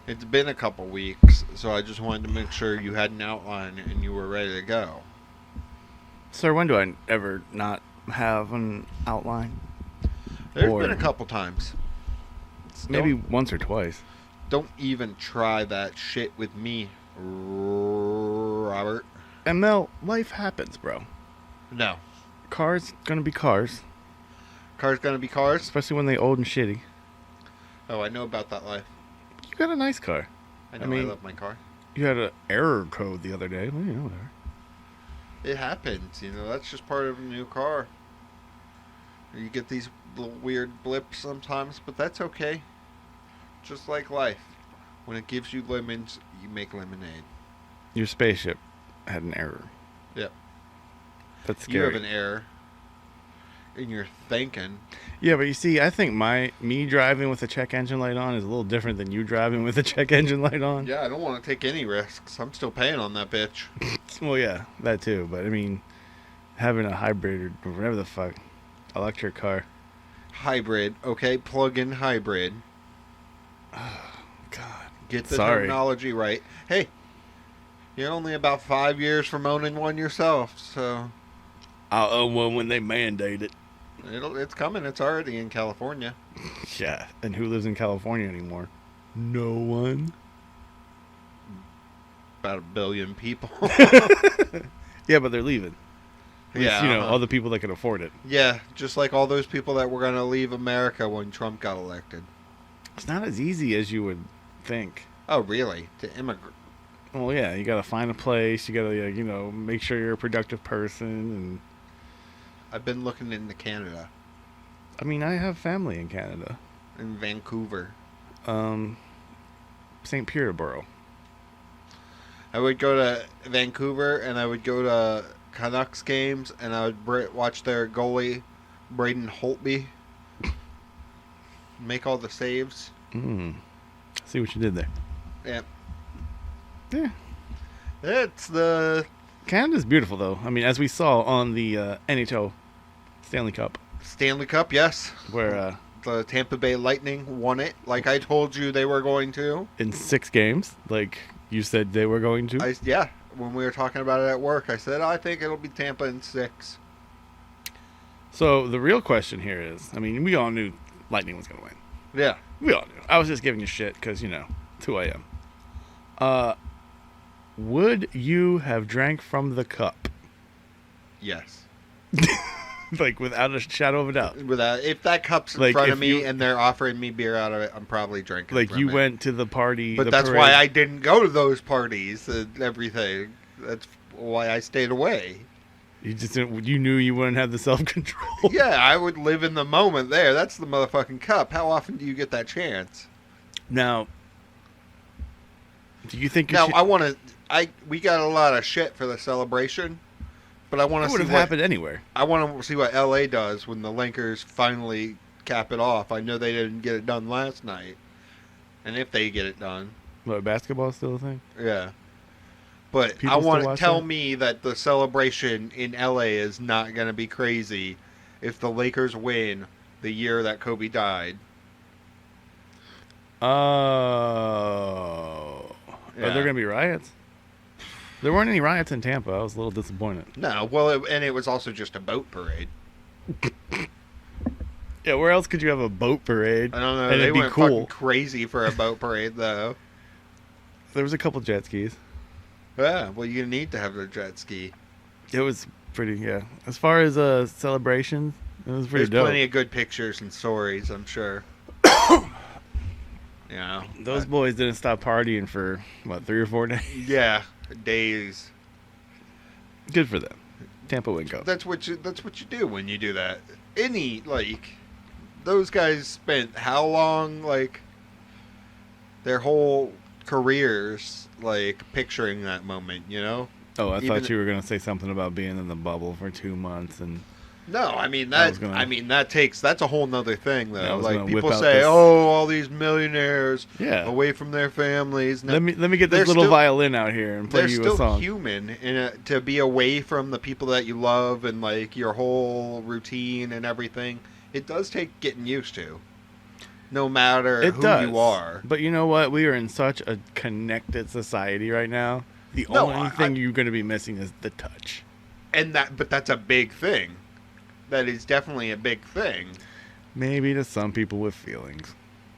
It's been a couple weeks, so I just wanted to make sure you had an outline and you were ready to go. Sir, when do I ever not have an outline? There's been a couple times. Maybe once or twice. Don't even try that shit with me, Robert. And Mel, life happens, bro. No. Cars gonna be cars. Cars gonna be cars? Especially when they old and shitty. Oh, I know about that life. You got a nice car. I mean, I love my car. You had an error code the other day. Well, whatever. It happens, that's just part of a new car. You get these little weird blips sometimes, but that's okay. Just like life. When it gives you lemons, you make lemonade. Your spaceship had an error. Yep. That's scary. You have an error in your thinking. Yeah, but you see, I think me driving with a check engine light on is a little different than you driving with a check engine light on. Yeah, I don't want to take any risks. I'm still paying on that bitch. Well, yeah, that too. But I mean, having a hybrid or whatever the fuck, electric car. Hybrid, okay? Plug-in hybrid. Oh, God. Get the terminology right. Hey, you're only about 5 years from owning one yourself, so... I'll own one when they mandate it. It's coming. It's already in California. Yeah, and who lives in California anymore? No one. About 1 billion people. Yeah, but they're leaving. Yeah, all the people that can afford it. Yeah, just like all those people that were going to leave America when Trump got elected. It's not as easy as you would think. Oh, really? To immigrate? Well, yeah, you got to find a place. You got to, make sure you're a productive person. And I've been looking into Canada. I mean, I have family in Canada. In Vancouver. St. Peterborough. I would go to Vancouver, and I would go to Canucks games, and I would watch their goalie, Braden Holtby, make all the saves. See what you did there. Yeah. Yeah. It's the... Canada's beautiful, though. I mean, as we saw on the NHL Stanley Cup. Stanley Cup, yes. Where... the Tampa Bay Lightning won it, like I told you they were going to. In 6 games, like you said they were going to. Yeah, when we were talking about it at work, I said, I think it'll be Tampa in 6. So the real question here is, I mean, we all knew Lightning was going to win. Yeah. We all knew. I was just giving you shit because, it's who I am. Would you have drank from the cup? Yes. Like, without a shadow of a doubt. If that cup's in front of me and they're offering me beer out of it, I'm probably drinking. Like, you went to the party. But that's why I didn't go to those parties and everything. That's why I stayed away. You knew you wouldn't have the self-control. Yeah, I would live in the moment there. That's the motherfucking cup. How often do you get that chance? Now, do you think we got a lot of shit for the celebration. But I want to see what would have happened anywhere. I want to see what LA does when the Lakers finally cap it off. I know they didn't get it done last night, and if they get it done, what, basketball is still a thing? Yeah, but People I want to tell that? me that the celebration in LA is not going to be crazy if the Lakers win the year that Kobe died. Oh, yeah. Are there going to be riots? There weren't any riots in Tampa. I was a little disappointed. No, well, and it was also just a boat parade. Yeah, where else could you have a boat parade? I don't know. And they it'd be went cool. fucking crazy for a boat parade, though. There was a couple jet skis. Yeah, well, you need to have a jet ski. It was pretty, yeah. As far as celebrations, it was pretty dope. There's plenty of good pictures and stories, I'm sure. Those boys didn't stop partying for, 3 or 4 days? Yeah. Days. Good for them. Tampa wouldn't go. That's what you do when you do that. Those guys spent how long, their whole careers, picturing that moment, Oh, I thought you were going to say something about being in the bubble for 2 months and... No, I mean that's a whole nother thing though. Yeah, people say, all these millionaires away from their families. Now, let me get this little violin out here and play you a song. They're still human to be away from the people that you love and your whole routine and everything. It does take getting used to. no matter It who does. you are. But you know what? We are in such a connected society right now. The only thing you're going to be missing is the touch. But that's a big thing. That is definitely a big thing. Maybe to some people with feelings.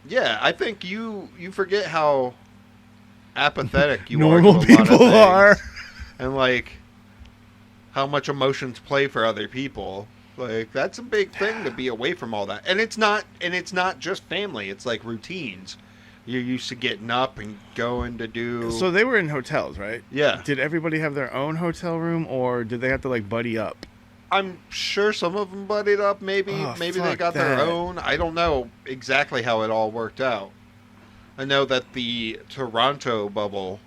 Yeah, I think you forget how apathetic you Normal are to a lot of people things. are. And like how much emotions play for other people. Like that's a big thing to be away from all that. And it's not just family, it's like routines. You're used to getting up and going to do. So they were in hotels, right? Yeah. Did everybody have their own hotel room, or did they have to like buddy up? I'm sure some of them buddied up. Maybe they got their own. I don't know exactly how it all worked out. I know that the Toronto bubble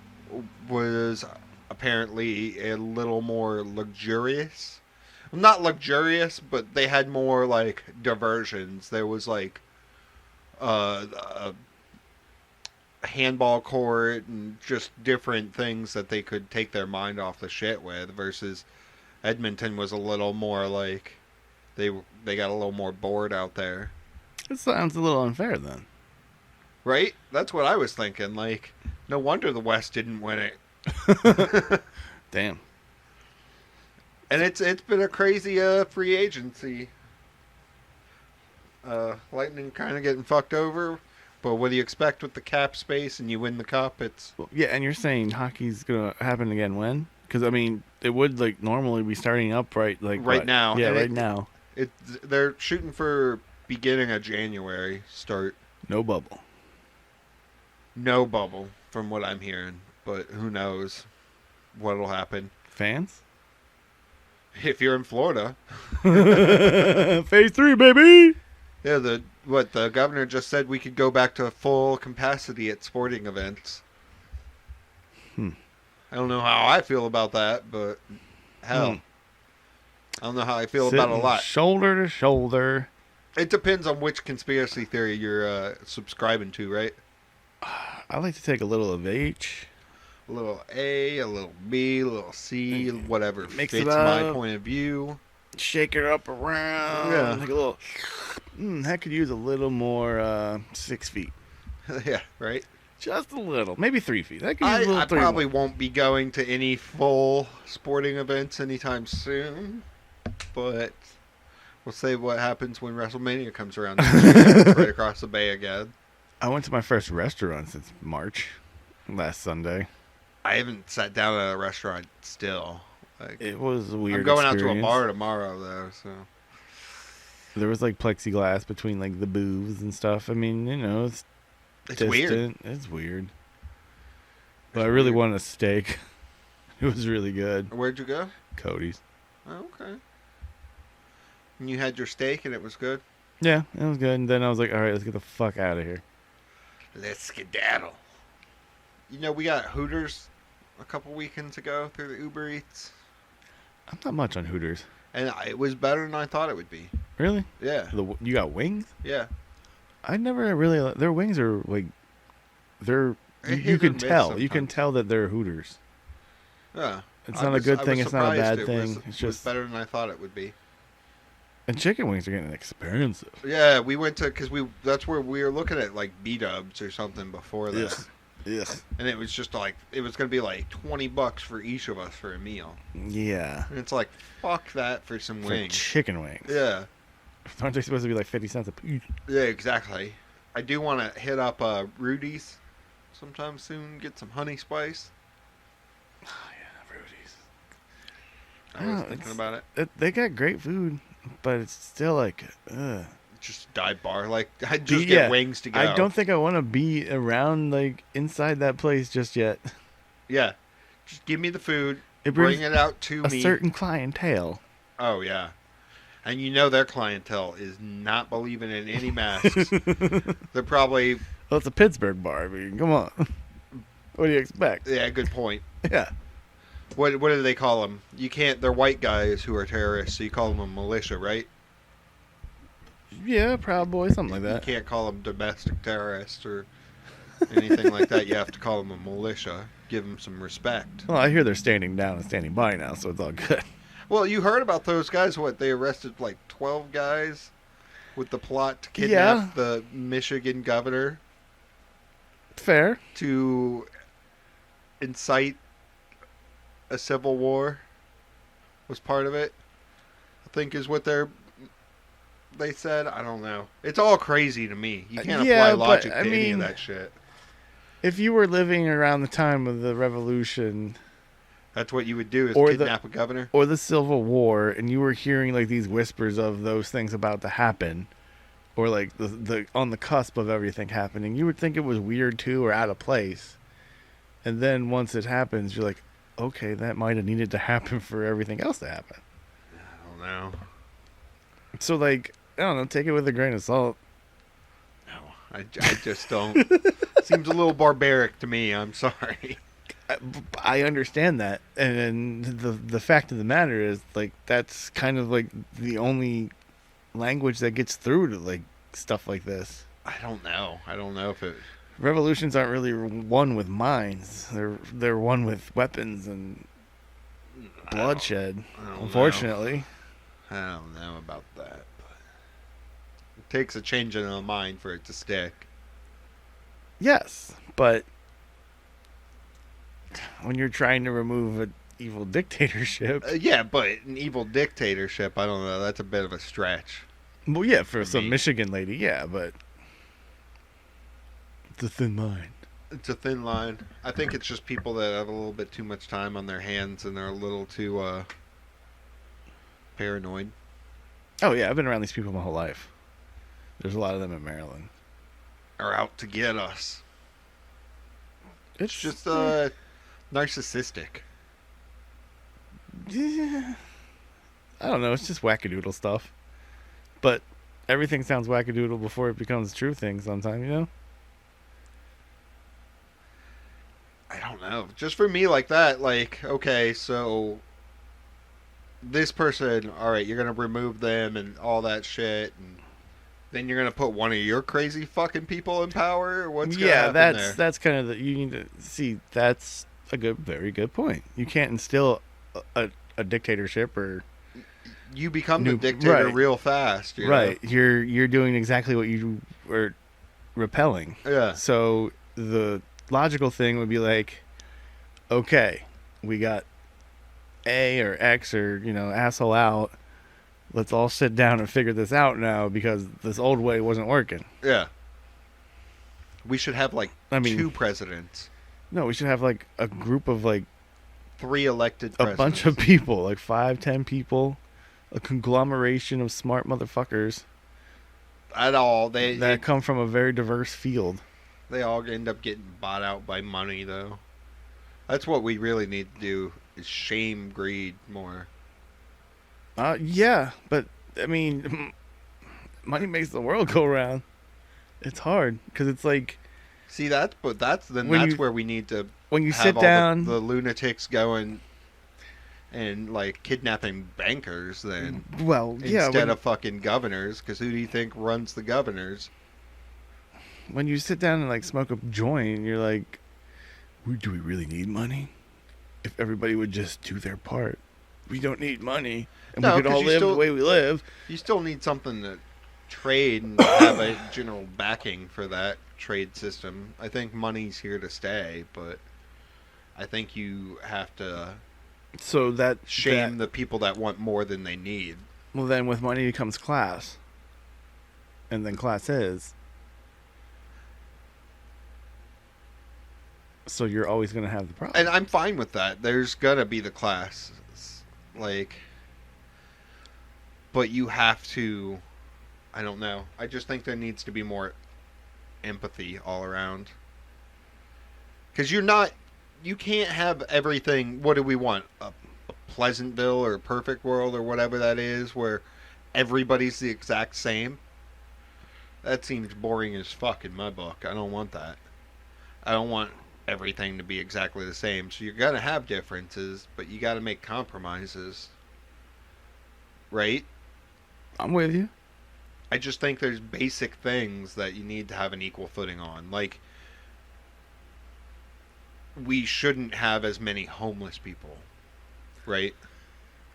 was apparently a little more luxurious. Not luxurious, but they had more like diversions. There was like a handball court and just different things that they could take their mind off the shit with, versus Edmonton was a little more like they got a little more bored out there. It sounds a little unfair then. Right? That's what I was thinking. Like, no wonder the West didn't win it. Damn. And it's been a crazy free agency. Lightning kind of getting fucked over. But what do you expect with the cap space and you win the cup? It's Yeah, and you're saying hockey's going to happen again when? Because, I mean, it would, like, normally be starting up right now. Yeah, and right now. They're shooting for beginning of January start. No bubble. No bubble, from what I'm hearing. But who knows what'll happen. Fans? If you're in Florida. Phase 3, baby! Yeah, the governor just said we could go back to full capacity at sporting events. I don't know how I feel about that, but hell. I don't know how I feel about a lot. Shoulder to shoulder. It depends on which conspiracy theory you're subscribing to, right? I like to take a little of each. A little A, a little B, a little C, whatever Mix fits it up. my point of view. Shake it up around. Yeah. Like a little... that could use a little more 6 feet. Yeah, right? Just a little. Maybe 3 feet. That could use a little I 3 probably more. won't be going to any full sporting events anytime soon, but we'll see what happens when WrestleMania comes around. Right across the bay again. I went to my first restaurant since March, last Sunday. I haven't sat down at a restaurant still. Like, It was a weird I'm going experience. out to a bar tomorrow, though, so... There was, like, plexiglass between, like, the booths and stuff. I mean, you know, it's It's weird. distant. It's weird. But I really wanted a steak. It was really good. Where'd you go? Cody's. Oh, okay. And you had your steak and it was good? Yeah, it was good. And then I was like, all right, let's get the fuck out of here. Let's skedaddle. You know, we got Hooters a couple weekends ago through the Uber Eats. I'm not much on Hooters. And it was better than I thought it would be. Really? Yeah. You got wings? Yeah. I never really... Their wings are, like... They're... You can tell. You can tell that they're Hooters. Yeah. It's not a good thing. It's not a bad thing. It's It was just... better than I thought it would be. And chicken wings are getting expensive. Yeah, we went to... Because that's where we were looking at, like, B-dubs or something before that. Yes. Yes. And it was just like... It was going to be like $20 for each of us for a meal. Yeah. And it's like, fuck that for some For wings. chicken wings. Yeah. Aren't they supposed to be like 50 cents a piece? Yeah, exactly. I do want to hit up Rudy's sometime soon, get some honey spice. Oh, yeah, Rudy's. I was thinking about it. They got great food, but it's still like, ugh. Just a dive bar. Like, I'd just get wings to go. I don't think I want to be around, like, inside that place just yet. Yeah. Just give me the food. It brings bring it out to me. A certain clientele. Oh, yeah. And you know their clientele is not believing in any masks. They're probably... Well, it's a Pittsburgh bar. I mean, come on. What do you expect? Yeah, good point. Yeah. What do they call them? You can't... They're white guys who are terrorists, so you call them a militia, right? Yeah, Proud Boy, something like that. You can't call them domestic terrorists or anything like that. You have to call them a militia. Give them some respect. Well, I hear they're standing down and standing by now, so it's all good. Well, you heard about those guys. What, they arrested like 12 guys with the plot to kidnap the Michigan governor. Fair. To incite a civil war was part of it. I think is what they said. I don't know. It's all crazy to me. You can't apply logic to any of that shit. If you were living around the time of the Revolution, that's what you would do: is kidnap a governor or the Civil War, and you were hearing like these whispers of those things about to happen, or like the on the cusp of everything happening. You would think it was weird too, or out of place. And then once it happens, you're like, okay, that might have needed to happen for everything else to happen. I don't know. So like, I don't know, take it with a grain of salt. No, I just don't. Seems a little barbaric to me. I'm sorry. I understand that, and the fact of the matter is, like, that's kind of like the only language that gets through to like stuff like this. I don't know if it. Revolutions aren't really won with minds. They're won with weapons and bloodshed. Unfortunately, I don't know about that. But it takes a change in the mind for it to stick. Yes, but when you're trying to remove an evil dictatorship, yeah, but an evil dictatorship, I don't know. That's a bit of a stretch. Well, yeah, for some Michigan lady, yeah, but. It's a thin line. It's a thin line. I think it's just people that have a little bit too much time on their hands and they're a little too paranoid. Oh, yeah. I've been around these people my whole life. There's a lot of them in Maryland. Are out to get us. It's just narcissistic. Yeah. I don't know. It's just wackadoodle stuff. But everything sounds wackadoodle before it becomes a true thing sometime, you know? I don't know. Just for me like that, like, okay, so this person, all right, you're going to remove them and all that shit, and then you're going to put one of your crazy fucking people in power? What's going to happen there? That's kind of you need to see, that's a very good point. You can't instill a dictatorship or... You become the dictator real fast. You know? You're doing exactly what you were repelling. Yeah. So the logical thing would be like, okay, we got A or X or, asshole out. Let's all sit down and figure this out now because this old way wasn't working. Yeah. We should have, two presidents. No, we should have, a group of, 3 elected presidents. A bunch of people, 5, 10 people. A conglomeration of smart motherfuckers. That come from a very diverse field. They all end up getting bought out by money, though. That's what we really need to do, is shame greed more. Yeah, but, I mean, money makes the world go round. It's hard, because it's like... See, that's where we need to when you have sit all down... the lunatics going and, kidnapping bankers, then. Well, yeah. Instead of fucking governors, because who do you think runs the governors? When you sit down and smoke a joint, you're like, do we really need money? If everybody would just do their part, we don't need money, and we could all live the way we live. You still need something to trade and have a general backing for that trade system. I think money's here to stay, but I think you have to shame the people that want more than they need. Well, then with money comes class, and then class is. So you're always going to have the problem. And I'm fine with that. There's going to be the class. But you have to... I don't know. I just think there needs to be more empathy all around. Because you can't have everything... What do we want? A Pleasantville or a perfect world or whatever that is, where everybody's the exact same? That seems boring as fuck in my book. I don't want that. I don't want everything to be exactly the same. So you're going to have differences, but you got to make compromises. Right? I'm with you. I just think there's basic things that you need to have an equal footing on. We shouldn't have as many homeless people. Right?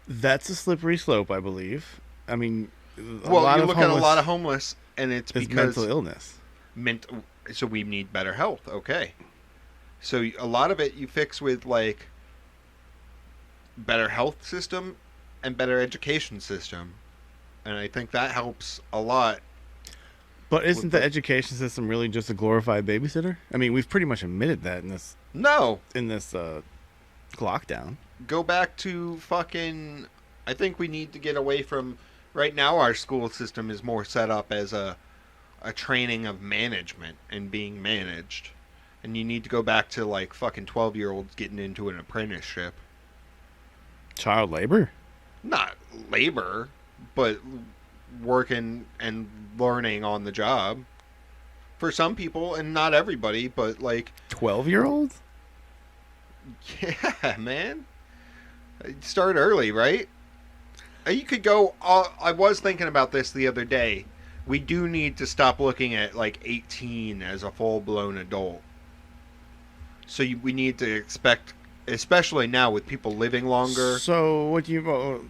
That's a slippery slope, I believe. I mean, Well, you look at a lot of homeless, and it's because mental illness. So we need better health. Okay. So a lot of it you fix with like better health system and better education system, and I think that helps a lot. But isn't the education system really just a glorified babysitter? I mean, we've pretty much admitted that in this lockdown. Go back to fucking. I think we need to get away from. Right now, our school system is more set up as a training of management and being managed. And you need to go back to like fucking 12-year-olds getting into an apprenticeship. Child labor? Not labor, but working and learning on the job. For some people, and not everybody, but like... 12-year-olds? Yeah, man. Start early, right? You could go... I was thinking about this the other day. We do need to stop looking at like 18 as a full-blown adult. So we need to expect, especially now with people living longer. So what do you...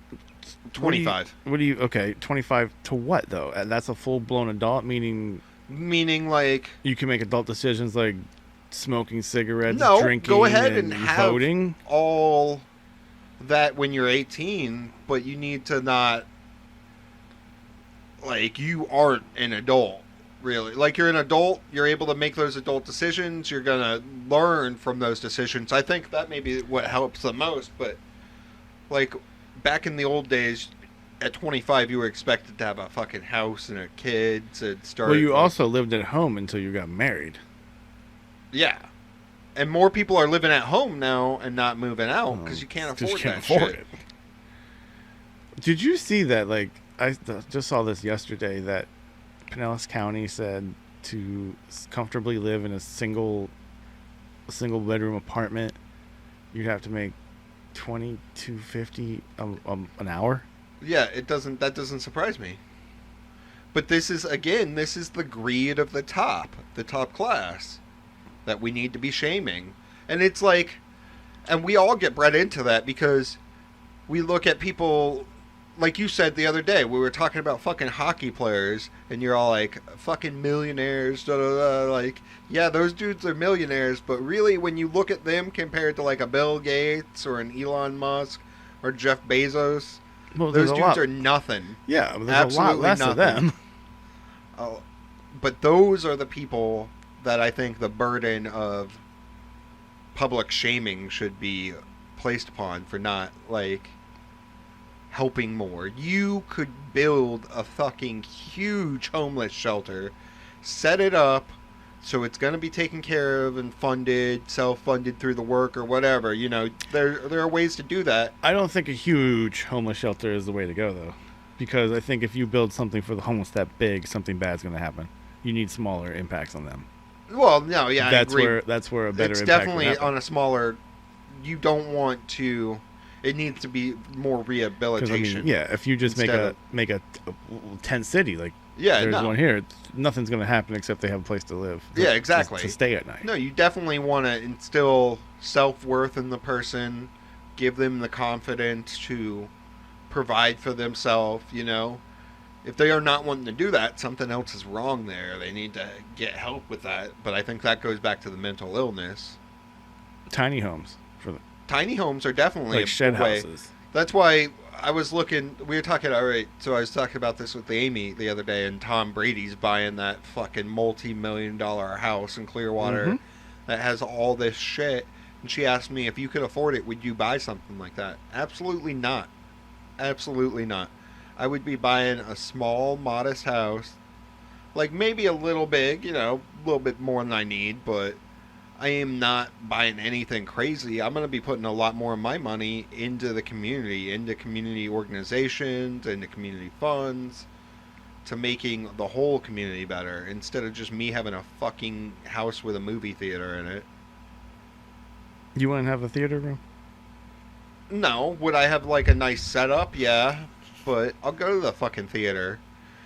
25. Okay, 25 to what, though? That's a full-blown adult, meaning... Meaning, like... You can make adult decisions like smoking cigarettes, drinking, go ahead and voting? Have all that when you're 18, but you need to not... Like, you aren't an adult, really. Like, you're an adult, you're able to make those adult decisions, you're going to learn from those decisions. I think that may be what helps the most, but, like, back in the old days, at 25, you were expected to have a fucking house and a kids and start... Well, you also lived at home until you got married. Yeah. And more people are living at home now and not moving out because you can't afford that shit. Did you see that, like... I just saw this yesterday that Pinellas County said to comfortably live in a single bedroom apartment, you'd have to make $22.50 an hour. Yeah, that doesn't surprise me. But this is the greed of the top class that we need to be shaming. And it's like, and we all get bred into that because we look at people. Like you said the other day, we were talking about fucking hockey players, and you're all like, fucking millionaires, da da da. Like, yeah, those dudes are millionaires, but really, when you look at them compared to like a Bill Gates or an Elon Musk or Jeff Bezos, those dudes are nothing. Yeah, but there's a lot less of them. But those are the people that I think the burden of public shaming should be placed upon for not, like... helping more. You could build a fucking huge homeless shelter, set it up so it's going to be taken care of and funded, self-funded through the work or whatever. You know, there are ways to do that. I don't think a huge homeless shelter is the way to go, though, because I think if you build something for the homeless that big, something bad's going to happen. You need smaller impacts on them. Well, no, yeah, I agree. That's where a better it's impact definitely would happen. On a smaller... You don't want to... It needs to be more rehabilitation. I mean, yeah, if you just make a tent city, like there's one here, nothing's going to happen except they have a place to live. Yeah, exactly. To stay at night. No, you definitely want to instill self-worth in the person, give them the confidence to provide for themselves, you know. If they are not wanting to do that, something else is wrong there. They need to get help with that. But I think that goes back to the mental illness. Tiny homes. Tiny homes are definitely like shed houses. That's why I was looking. We were talking. All right, so I was talking about this with Amy the other day, and Tom Brady's buying that fucking multi-million-dollar house in Clearwater that has all this shit. And she asked me, if you could afford it, would you buy something like that? Absolutely not. Absolutely not. I would be buying a small, modest house, like maybe a little big, you know, a little bit more than I need, but I am not buying anything crazy. I'm going to be putting a lot more of my money into the community, into community organizations, into community funds, to making the whole community better, instead of just me having a fucking house with a movie theater in it. You want to have a theater room? No. Would I have like a nice setup? Yeah. But I'll go to the fucking theater.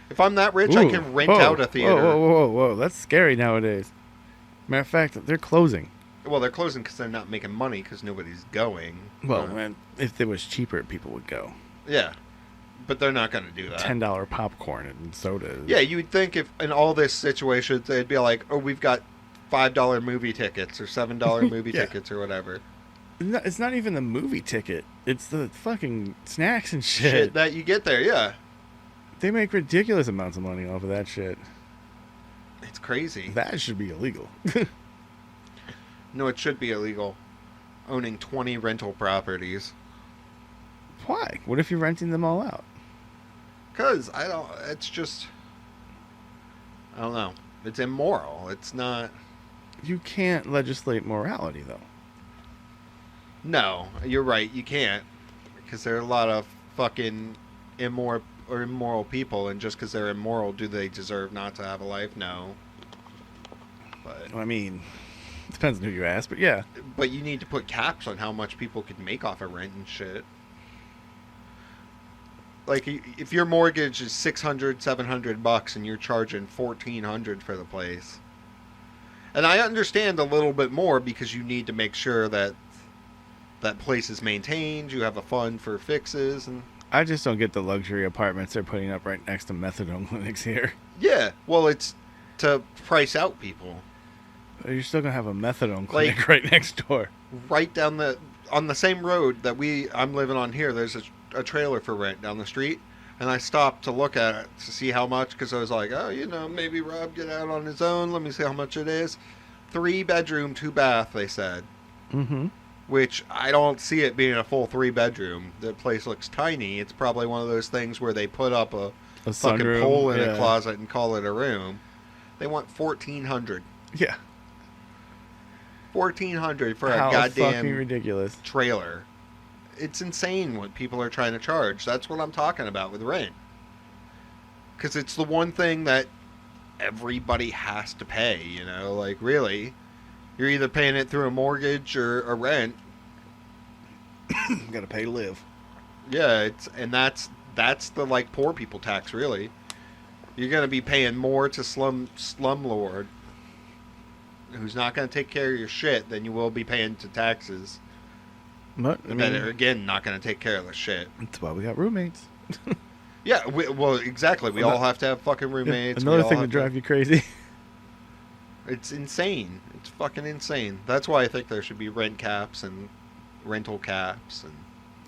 If I'm that rich, I can rent out a theater. Whoa. That's scary nowadays. Matter of fact, they're closing. Well, they're closing because they're not making money because nobody's going. Well, man, if it was cheaper, people would go. Yeah. But they're not going to do that. $10 popcorn and sodas. Yeah, you would think if in all this situations they'd be like, oh, we've got $5 movie tickets or $7 movie Yeah. tickets or whatever. No, it's not even the movie ticket. It's the fucking snacks and shit. Shit that you get there, yeah. They make ridiculous amounts of money off of that shit. It's crazy. That should be illegal. No, it should be illegal. Owning 20 rental properties. Why? What if you're renting them all out? Because it's just, I don't know. It's immoral. It's not. You can't legislate morality, though. No, you're right. You can't. Because there are a lot of fucking immoral people, and just because they're immoral, do they deserve not to have a life? No. But I mean, it depends on who you ask, but yeah. But you need to put caps on how much people can make off of rent and shit. Like, if your mortgage is $600-$700 and you're charging $1,400 for the place, and I understand a little bit more because you need to make sure that that place is maintained, you have a fund for fixes, and I just don't get the luxury apartments they're putting up right next to methadone clinics here. yeah, well, it's to price out people. You're still gonna have a methadone clinic right next door. Right down on the same road that I'm living on here, there's a trailer for rent down the street, and I stopped to look at it to see how much, because I was like, oh, maybe Rob get out on his own, let me see how much it is. 3-bedroom, 2-bath, they said. Mm-hmm. Which I don't see it being a full 3-bedroom. The place looks tiny. It's probably one of those things where they put up a fucking sunroom, pole in a closet and call it a room. They want $1,400. Yeah. $1,400 for How a goddamn fucking ridiculous trailer. It's insane what people are trying to charge. That's what I'm talking about with rent. Because it's the one thing that everybody has to pay, Like, really, you're either paying it through a mortgage or a rent. Gotta pay to live. Yeah, that's the, like, poor people tax, really. You're going to be paying more to slumlord who's not going to take care of your shit than you will be paying to taxes. But, That are, again, not going to take care of the shit. That's why we got roommates. Yeah, well, exactly. We all have to have fucking roommates. Another thing to drive you crazy. It's insane. It's fucking insane. That's why I think there should be rent caps and rental caps. And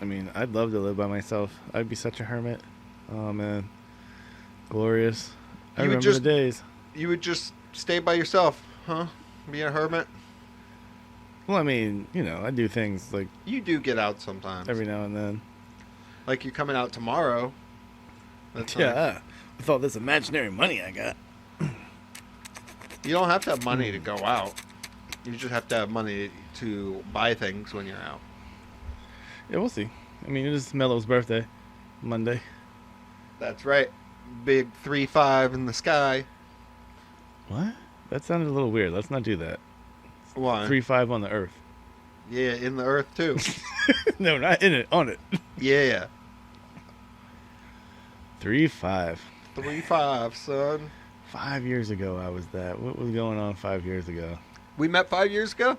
I mean, I'd love to live by myself. I'd be such a hermit. Oh, man. Glorious. I remember the days. You would just stay by yourself, huh? Be a hermit? Well, I mean, I do things like You do get out sometimes. every now and then. Like you're coming out tomorrow. That's Yeah, nice. with all this imaginary money I got. You don't have to have money to go out. You just have to have money to buy things when you're out. Yeah, we'll see. I mean, it is Mello's birthday, Monday. That's right. Big 3-5 in the sky. What? That sounded a little weird. Let's not do that. Why? 3-5 on the earth. Yeah, in the earth too. No, not in it. On it. Yeah. 3-5. 3-5, son. 5 years ago, I was that. What was going on 5 years ago? We met 5 years ago?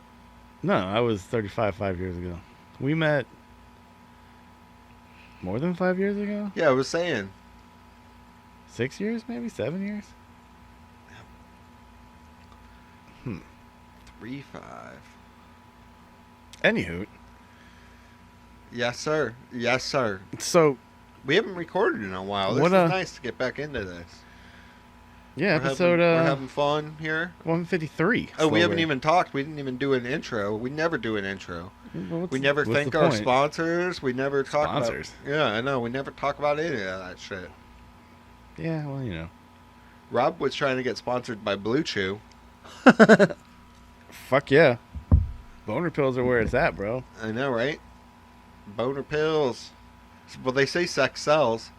No, I was 35 5 years ago. We met more than 5 years ago? Yeah, I was saying. 6 years, maybe? 7 years? 3-5. Anywho. Yes, sir. Yes, sir. So, We haven't recorded in a while. This What, is nice to get back into this. yeah, We're having fun here. 153. Oh, we Slow haven't Burn. even talked. We didn't even do an intro. We never do an intro. Well, We never what's thank the our point? sponsors. We never talk Sponsors? about... Yeah, I know. We never talk about any of that shit. Yeah, well, Rob was trying to get sponsored by Blue Chew. Fuck yeah. Boner pills are where it's at, bro. I know, right? Boner pills. Well, they say sex sells.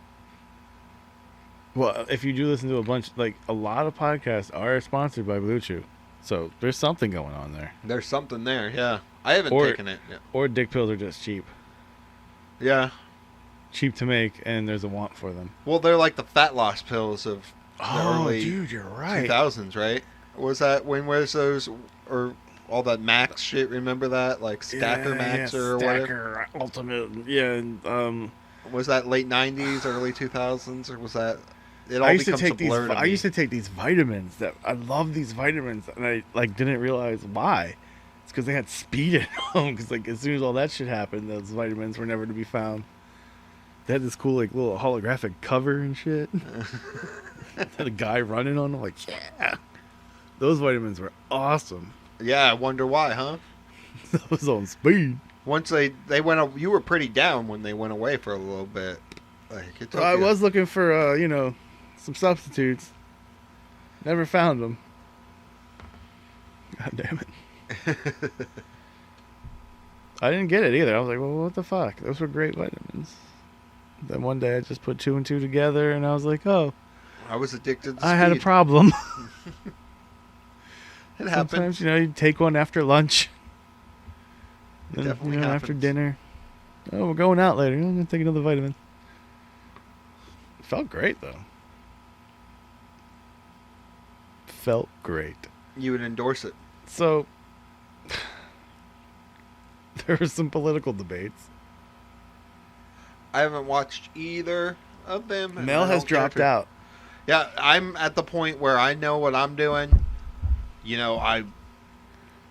Well, if you do listen to a lot of podcasts are sponsored by Blue Chew. So there's something going on there. There's something there, yeah. I haven't Or- taken it yet. Or dick pills are just cheap. Yeah. Cheap to make, and there's a want for them. Well, they're like the fat loss pills of the early dude, you're right. 2000s, right? Was that when was those, or all that Max shit, remember that? Like Stacker Max or whatever? Stacker, Ultimate, yeah. And, Was that late 90s, early 2000s, or was that... It all I used to becomes take a blur to I me. used to take these vitamins that I love these vitamins, and I like didn't realize why. It's because they had speed in them. Because like as soon as all that shit happened, those vitamins were never to be found. They had this cool like little holographic cover and shit. Had a guy running on them, like yeah. Those vitamins were awesome. Yeah, I wonder why, huh? That was on speed. Once they went... You were pretty down when they went away for a little bit. Like, it took I you- was looking for some substitutes. Never found them. God damn it. I didn't get it either. I was like, well, what the fuck? Those were great vitamins. Then one day I just put 2 and 2 together and I was like, oh, I was addicted to I had a speed. problem. It happened. Sometimes, you take one after lunch. Then, definitely after happens. dinner. Oh, we're going out later. I'm going to take another vitamin. Felt great, though. Felt great. You would endorse it. So, there were some political debates. I haven't watched either of them. and Mel I has don't care dropped to. out. Yeah, I'm at the point where I know what I'm doing. I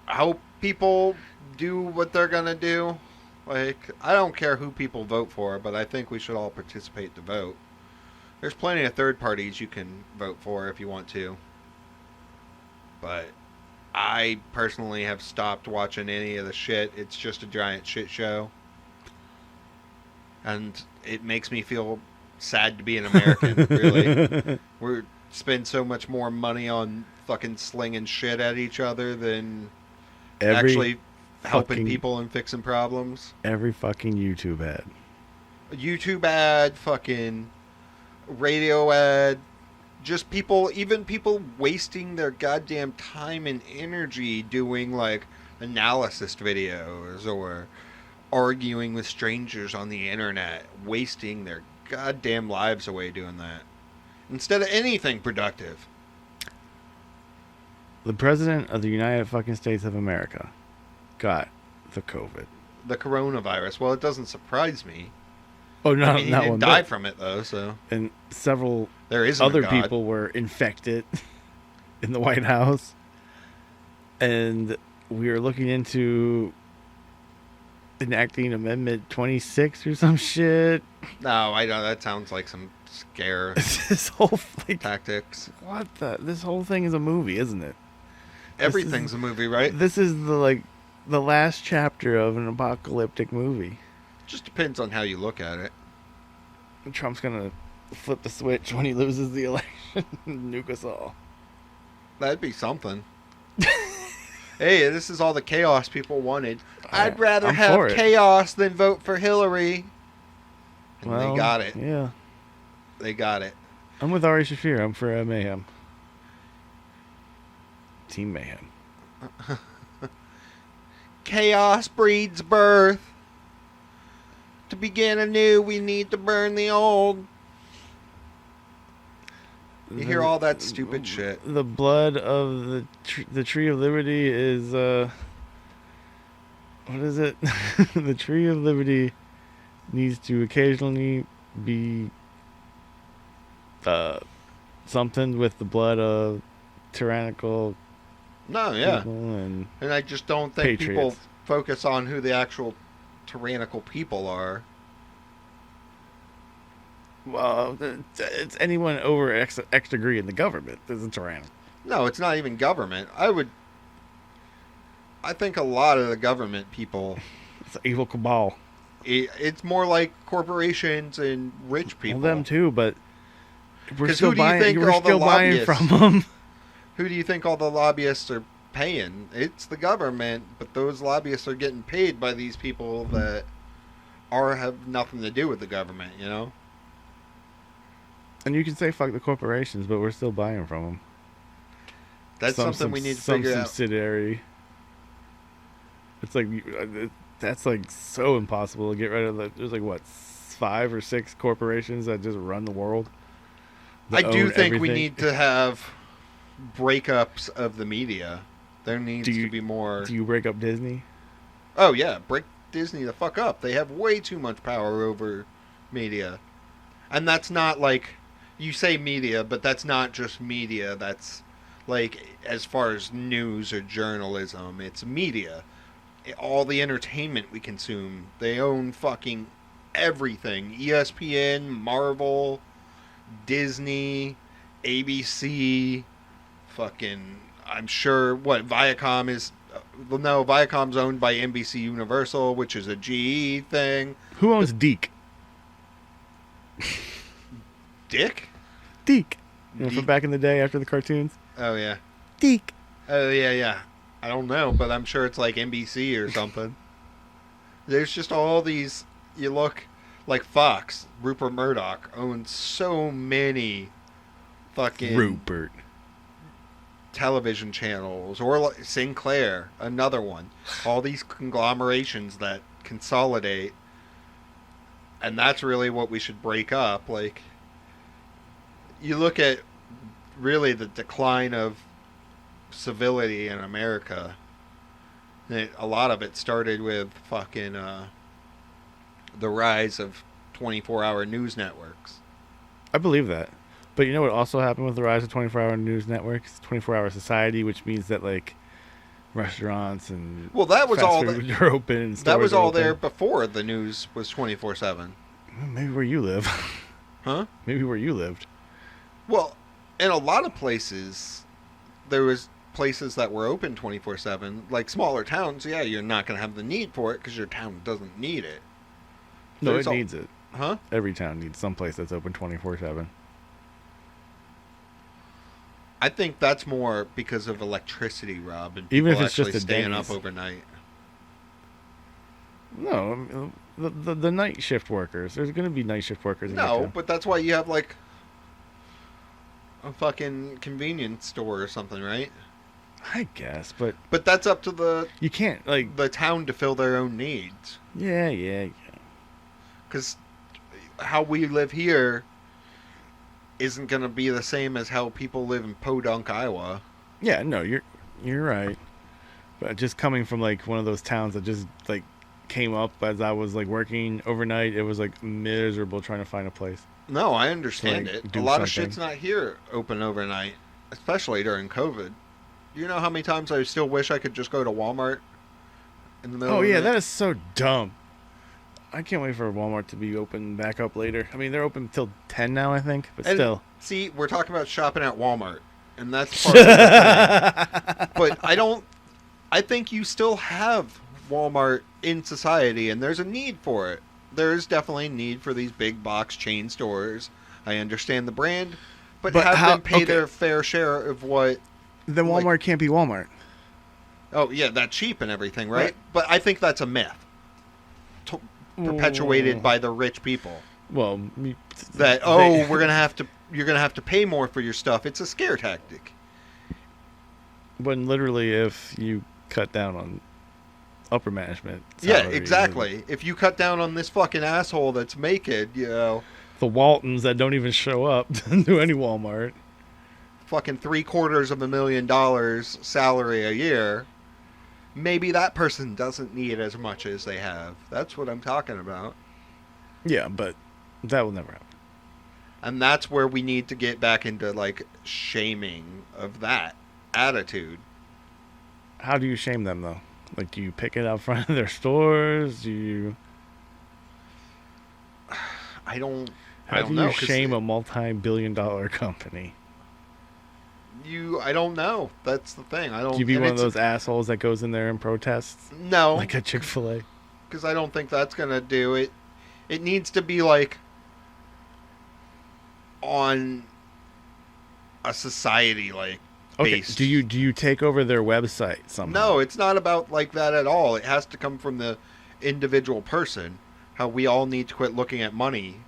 hope people do what they're going to do. Like, I don't care who people vote for, but I think we should all participate to vote. There's plenty of third parties you can vote for if you want to. But I personally have stopped watching any of the shit. It's just a giant shit show. And it makes me feel sad to be an American, really. We spend so much more money on fucking slinging shit at each other than actually helping people and fixing problems. Every fucking YouTube ad. YouTube ad, fucking radio ad, just even people wasting their goddamn time and energy doing like analysis videos or arguing with strangers on the internet, wasting their goddamn lives away doing that instead of anything productive. The president of the United fucking States of America got the COVID. The coronavirus. Well, it doesn't surprise me. Oh, no, I mean, he not didn't one die bit. from it though, so And several there isn't other a God. people were infected in the White House. And we are looking into enacting Amendment 26 or some shit. No, I don't. That sounds like some scare This whole tactics. what the? This whole thing is a movie, isn't it? Everything's a movie, right? This is the last chapter of an apocalyptic movie. Just depends on how you look at it. Trump's gonna flip the switch when he loses the election and nuke us all. That'd be something. Hey, this is all the chaos people wanted. I'd rather I'm for have it. chaos than vote for Hillary. And Well, they got it. Yeah. They got it. I'm with Ari Shafir. I'm for Mayhem. Team Mayhem. Chaos breeds birth. To begin anew, we need to burn the old. You hear all that stupid shit. The blood of the Tree of Liberty is what is it? The Tree of Liberty needs to occasionally be something with the blood of tyrannical No, yeah. people and And I just don't think people patriots. focus on who the actual tyrannical people are. Well, it's anyone over X degree in the government is a tyrannical. No, it's not even government. I think a lot of the government people, It's an evil cabal. it's more like corporations and rich people. Well, them too, but we're 'Cause still who do you buying. think We're all the still buying lobbyists- from them. Who do you think all the lobbyists are paying? It's the government, but those lobbyists are getting paid by these people that have nothing to do with the government, you know? And you can say fuck the corporations, but we're still buying from them. That's something we need to figure out. Subsidiary. It's like that's like so impossible to get rid of. There's like what 5 or 6 corporations that just run the world. I that do own think we everything. need to have breakups of the media. There needs to be more. Do you break up Disney? Oh yeah, break Disney the fuck up. They have way too much power over media. And that's not like, you say media, but that's not just media. That's like, as far as news or journalism, it's media. All the entertainment we consume, they own fucking everything. ESPN, Marvel, Disney, ABC, fucking, I'm sure, what, Viacom is, well, no, Viacom's owned by NBC Universal, which is a GE thing. Who owns Deke? Dick? Deke. You know, from back in the day after the cartoons? Oh, yeah. Deke. Oh, yeah. I don't know, but I'm sure it's like NBC or something. There's just all these, you look, like Fox, Rupert Murdoch owns so many fucking Rupert. television channels, or like Sinclair, another one. All these conglomerations that consolidate, and that's really what we should break up. Like, you look at really the decline of civility in America. A lot of it started with fucking the rise of 24-hour news networks. I believe that. But you know what also happened with the rise of 24-hour news networks? 24-hour society, which means that, like, restaurants and that was all are open. And that was all open. there before the news was 24/7. Maybe where you live. Huh? Maybe where you lived. Well, in a lot of places, there was places that were open 24/7. Like smaller towns, yeah, you're not going to have the need for it because your town doesn't need it. No, it needs it. Huh? Every town needs some place that's open 24/7. I think that's more because of electricity, Rob, and even if people it's just actually a staying Denny's. up overnight. No, the night shift workers. There's going to be night shift workers. No, but that's why you have like a fucking convenience store or something, right? I guess, but that's up to the you can't like the town to fill their own needs. Yeah. Because how we live here isn't going to be the same as how people live in Podunk, Iowa. Yeah, no, you're right. But just coming from like one of those towns that just like came up as I was like working overnight, it was like miserable trying to find a place. No, I understand like, it. A lot of shit's not here open overnight, especially during COVID. You know how many times I still wish I could just go to Walmart in the middle of the night? That is so dumb. I can't wait for Walmart to be open back up later. I mean, they're open till 10 now, I think, but still. See, we're talking about shopping at Walmart, and that's part of the thing. But I think you still have Walmart in society, and there's a need for it. There's definitely a need for these big box chain stores. I understand the brand, but have them pay their fair share of what... Then Walmart can't be Walmart. Oh, yeah, that's cheap and everything, right? But I think that's a myth. Perpetuated by the rich people. Well, you're gonna have to pay more for your stuff. It's a scare tactic. When literally, if you cut down on upper management, yeah, exactly. If you cut down on this fucking asshole that's making, the Waltons that don't even show up to any Walmart, fucking $750,000 salary a year. Maybe that person doesn't need as much as they have. That's what I'm talking about. Yeah, but that will never happen. And that's where we need to get back into, like, shaming of that attitude. How do you shame them, though? Like, do you pick it out front of their stores? Do you... I don't How do know, you shame a multi-billion-dollar company? I don't know. That's the thing. I don't. Do you be one of those assholes that goes in there and protests? No. Like a Chick-fil-A? Because I don't think that's going to do it. It needs to be like on a society like based. Do you take over their website somehow? No, it's not about like that at all. It has to come from the individual person. How we all need to quit looking at money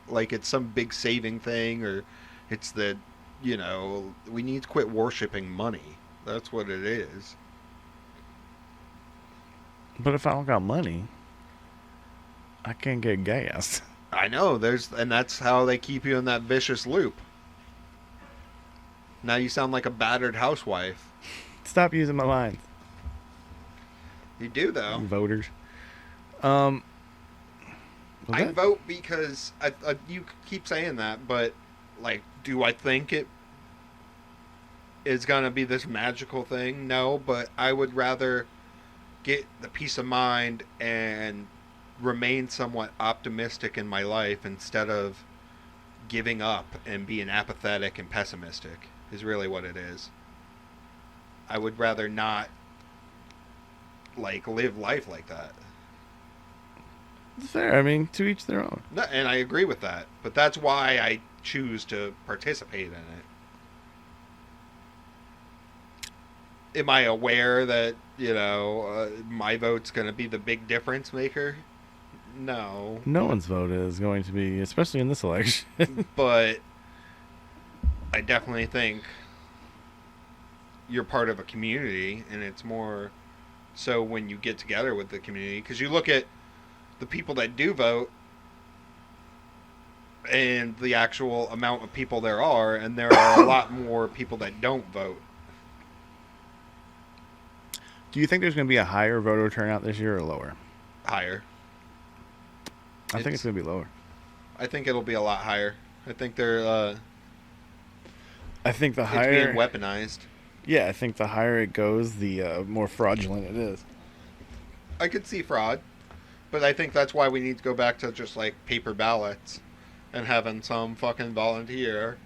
like it's some big saving thing, or it's the, we need to quit worshiping money. That's what it is. But if I don't got money, I can't get gas. I know, and that's how they keep you in that vicious loop. Now you sound like a battered housewife. Stop using my lines. You do, though. Voters. Was I that? vote because you keep saying that, but like, do I think it is gonna be this magical thing? No, but I would rather get the peace of mind and remain somewhat optimistic in my life instead of giving up and being apathetic and pessimistic. Is really what it is. I would rather not like live life like that. It's fair. I mean, to each their own. No, and I agree with that, but that's why I choose to participate in it. Am I aware that, my vote's going to be the big difference maker? No. No one's vote is going to be, especially in this election. But I definitely think you're part of a community, and it's more so when you get together with the community. Because you look at the people that do vote and the actual amount of people there are, and there are a lot more people that don't vote. Do you think there's going to be a higher voter turnout this year or lower? Higher. I think it's going to be lower. I think it'll be a lot higher. I think they're. I think the it's higher being weaponized. Yeah, I think the higher it goes, the more fraudulent it is. I could see fraud, but I think that's why we need to go back to just like paper ballots and having some fucking volunteer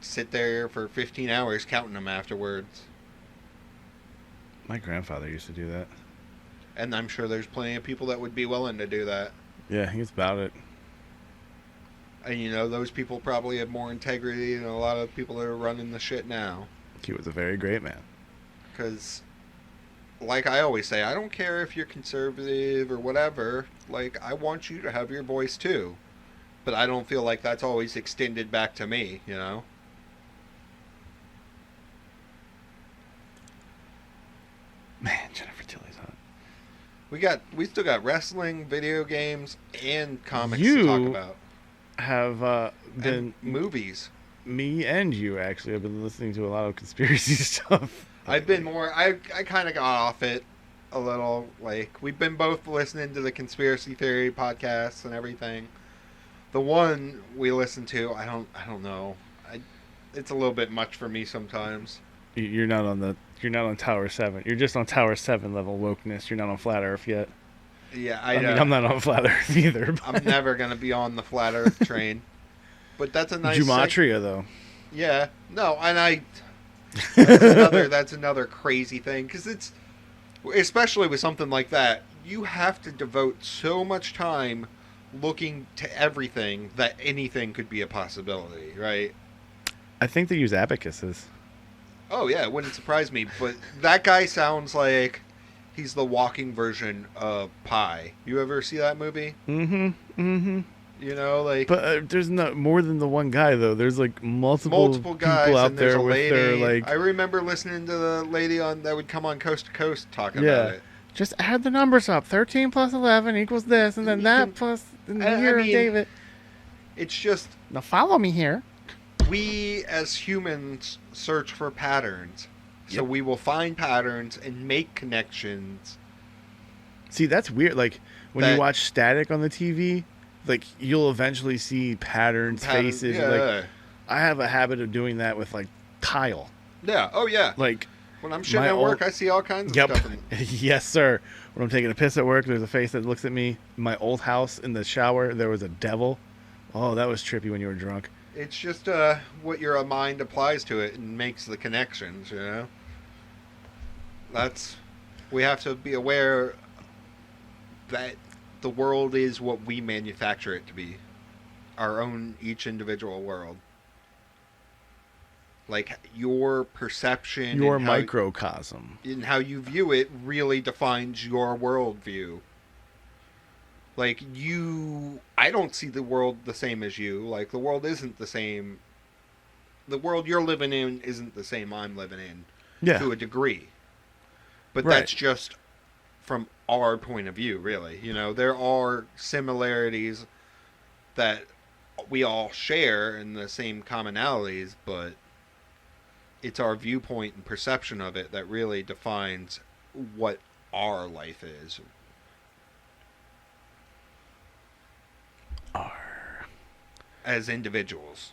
sit there for 15 hours counting them afterwards. My grandfather used to do that. And I'm sure there's plenty of people that would be willing to do that. Yeah, he's about it. And those people probably have more integrity than a lot of people that are running the shit now. He was a very great man. Because, like I always say, I don't care if you're conservative or whatever. Like, I want you to have your voice too. But I don't feel like that's always extended back to me, Man, Jennifer Tilly's hot. We still got wrestling, video games, and comics You to talk about. Have been And movies. Me and you actually have been listening to a lot of conspiracy stuff. I've been more. I kind of got off it a little. Like, we've been both listening to the conspiracy theory podcasts and everything. The one we listen to, I don't know. It's a little bit much for me sometimes. You're not on Tower 7. You're just on Tower 7 level wokeness. You're not on Flat Earth yet. Yeah, I mean, I'm not on Flat Earth either. But. I'm never gonna be on the Flat Earth train. But that's a nice Gematria, though. Yeah, no, and that's another crazy thing, because it's, especially with something like that, you have to devote so much time looking to everything that anything could be a possibility, right? I think they use abacuses. Oh yeah, it wouldn't surprise me, but that guy sounds like he's the walking version of Pi. You ever see that movie? But there's not more than the one guy though. There's like multiple guys people out and there's there a with lady. their like. I remember listening to the lady that would come on Coast to Coast talking about it. Just add the numbers up. 13 plus 11 equals this, and then that plus David. It's just, now follow me here. We as humans search for patterns, so we will find patterns and make connections. See, that's weird. Like when you watch static on the TV. Like, you'll eventually see patterns, faces. Yeah. Like, I have a habit of doing that with, like, tile. Yeah. Oh, yeah. Like, when I'm shitting at work, I see all kinds of stuff. Yes, sir. When I'm taking a piss at work, there's a face that looks at me. My old house, in the shower, there was a devil. Oh, that was trippy when you were drunk. It's just what your mind applies to it and makes the connections, we have to be aware that the world is what we manufacture it to be. Our own, each individual world. Like, your perception... Your microcosm. And how you view it really defines your worldview. Like, I don't see the world the same as you. Like, the world isn't the same. The world you're living in isn't the same I'm living in. Yeah. To a degree. But that's just from our point of view, really. There are similarities that we all share and the same commonalities, but it's our viewpoint and perception of it that really defines what our life is. as individuals.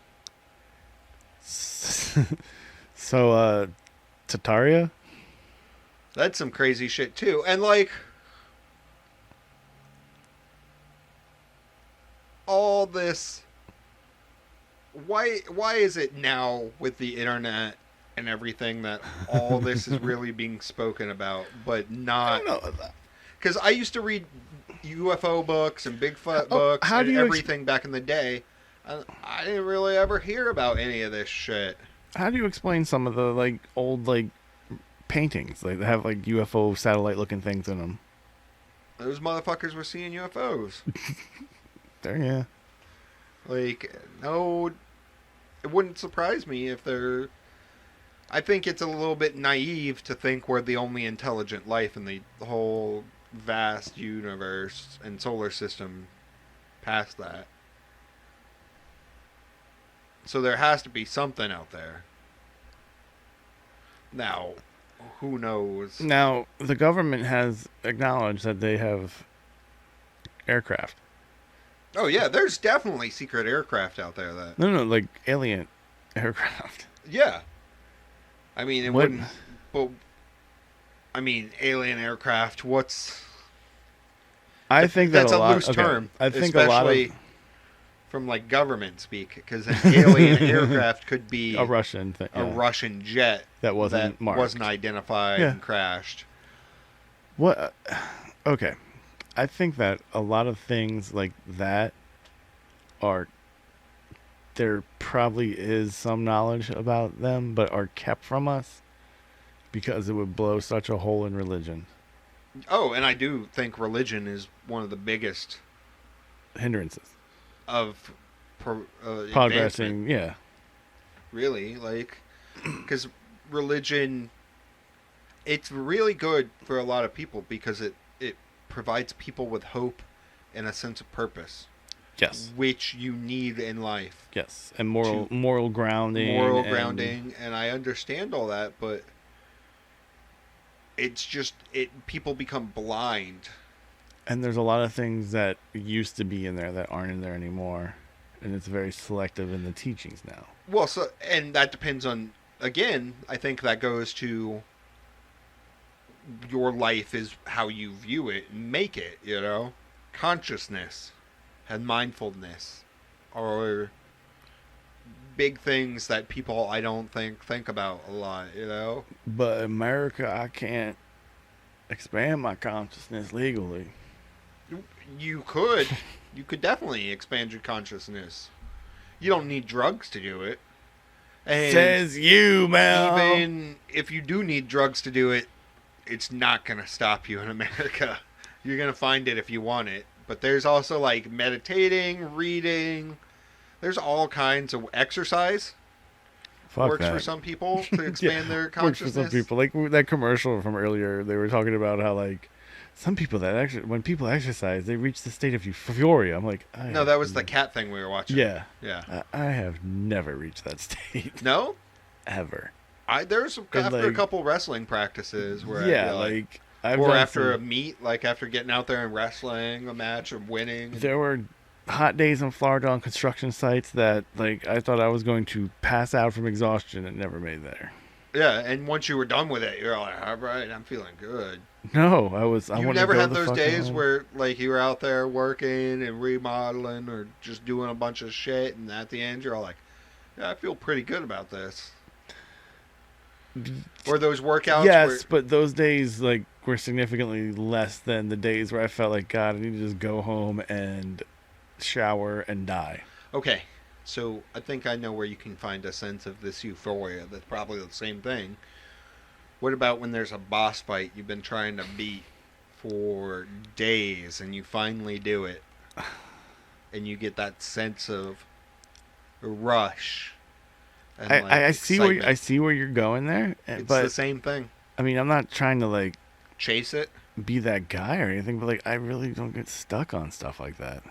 So, Tataria? That's some crazy shit too. And like all this, why is it now with the internet and everything that all this is really being spoken about, but I not? don't know. Because I used to read UFO books and Bigfoot books how and do you everything back in the day. I didn't really ever hear about any of this shit. How do you explain some of the like old like paintings like that have like UFO satellite looking things in them? Those motherfuckers were seeing UFOs. There, yeah. Like, no, it wouldn't surprise me if they're. I think it's a little bit naive to think we're the only intelligent life in the whole vast universe and solar system past that. So there has to be something out there. Now, who knows? Now, the government has acknowledged that they have aircraft. Oh yeah, there's definitely secret aircraft out there that. No, like alien aircraft. Yeah. I mean, it What? wouldn't. But I mean, alien aircraft. What's? I think that that's a loose okay, term. I think especially a lot of from like government speak, because an alien aircraft could be a Russian thing. a Yeah. Russian jet That wasn't marked. wasn't identified Yeah. and crashed. What? Okay. I think that a lot of things like that are. There probably is some knowledge about them, but are kept from us because it would blow such a hole in religion. Oh, and I do think religion is one of the biggest Hindrances. of advancement. Progressing, yeah. Really, like, because religion, it's really good for a lot of people because it provides people with hope and a sense of purpose. Yes. Which you need in life. Yes. And moral grounding. Moral grounding, and I understand all that, but it's just people become blind. And there's a lot of things that used to be in there that aren't in there anymore. And it's very selective in the teachings now. Well, so and that depends on, again, I think that goes to your life is how you view it and make it, you know? Consciousness and mindfulness are big things that people I don't think about a lot, you know? But America, I can't expand my consciousness legally. You could definitely expand your consciousness. You don't need drugs to do it. And Says you, Mel. even if you do need drugs to do it, it's not going to stop you in America. You're going to find it if you want it. But there's also like meditating, reading. There's all kinds of exercise. Fuck Works that. for some people to expand their Works for consciousness. some people. Like that commercial from earlier, they were talking about how like some people that actually, when people exercise, they reach the state of euphoria. I'm like, No, that was the cat thing we were watching. Yeah. Yeah. I have never reached that state. No? Ever. There's after a like- couple wrestling practices where I'd Yeah, be like I've or done after a some- meet, like after getting out there and wrestling a match or winning. There were hot days in Florida on construction sites that like I thought I was going to pass out from exhaustion and never made there. Yeah, and once you were done with it, you're like, all right, I'm feeling good. No, I You wanted never to go had the those fuck days home. where like you were out there working and remodeling or just doing a bunch of shit, and at the end you're all like, yeah, I feel pretty good about this. Or those workouts. Yes, where, but those days like were significantly less than the days where I felt like God, I need to just go home and shower and die. okay, so I think I know where you can find a sense of this euphoria. That's probably the same thing. What about when there's a boss fight you've been trying to beat for days and you finally do it, and you get that sense of rush? And I see where excitement. I see where you're going there, It's but the same thing. I mean I'm not trying to like Chase it. be that guy or anything, but like I really don't get stuck on stuff like that.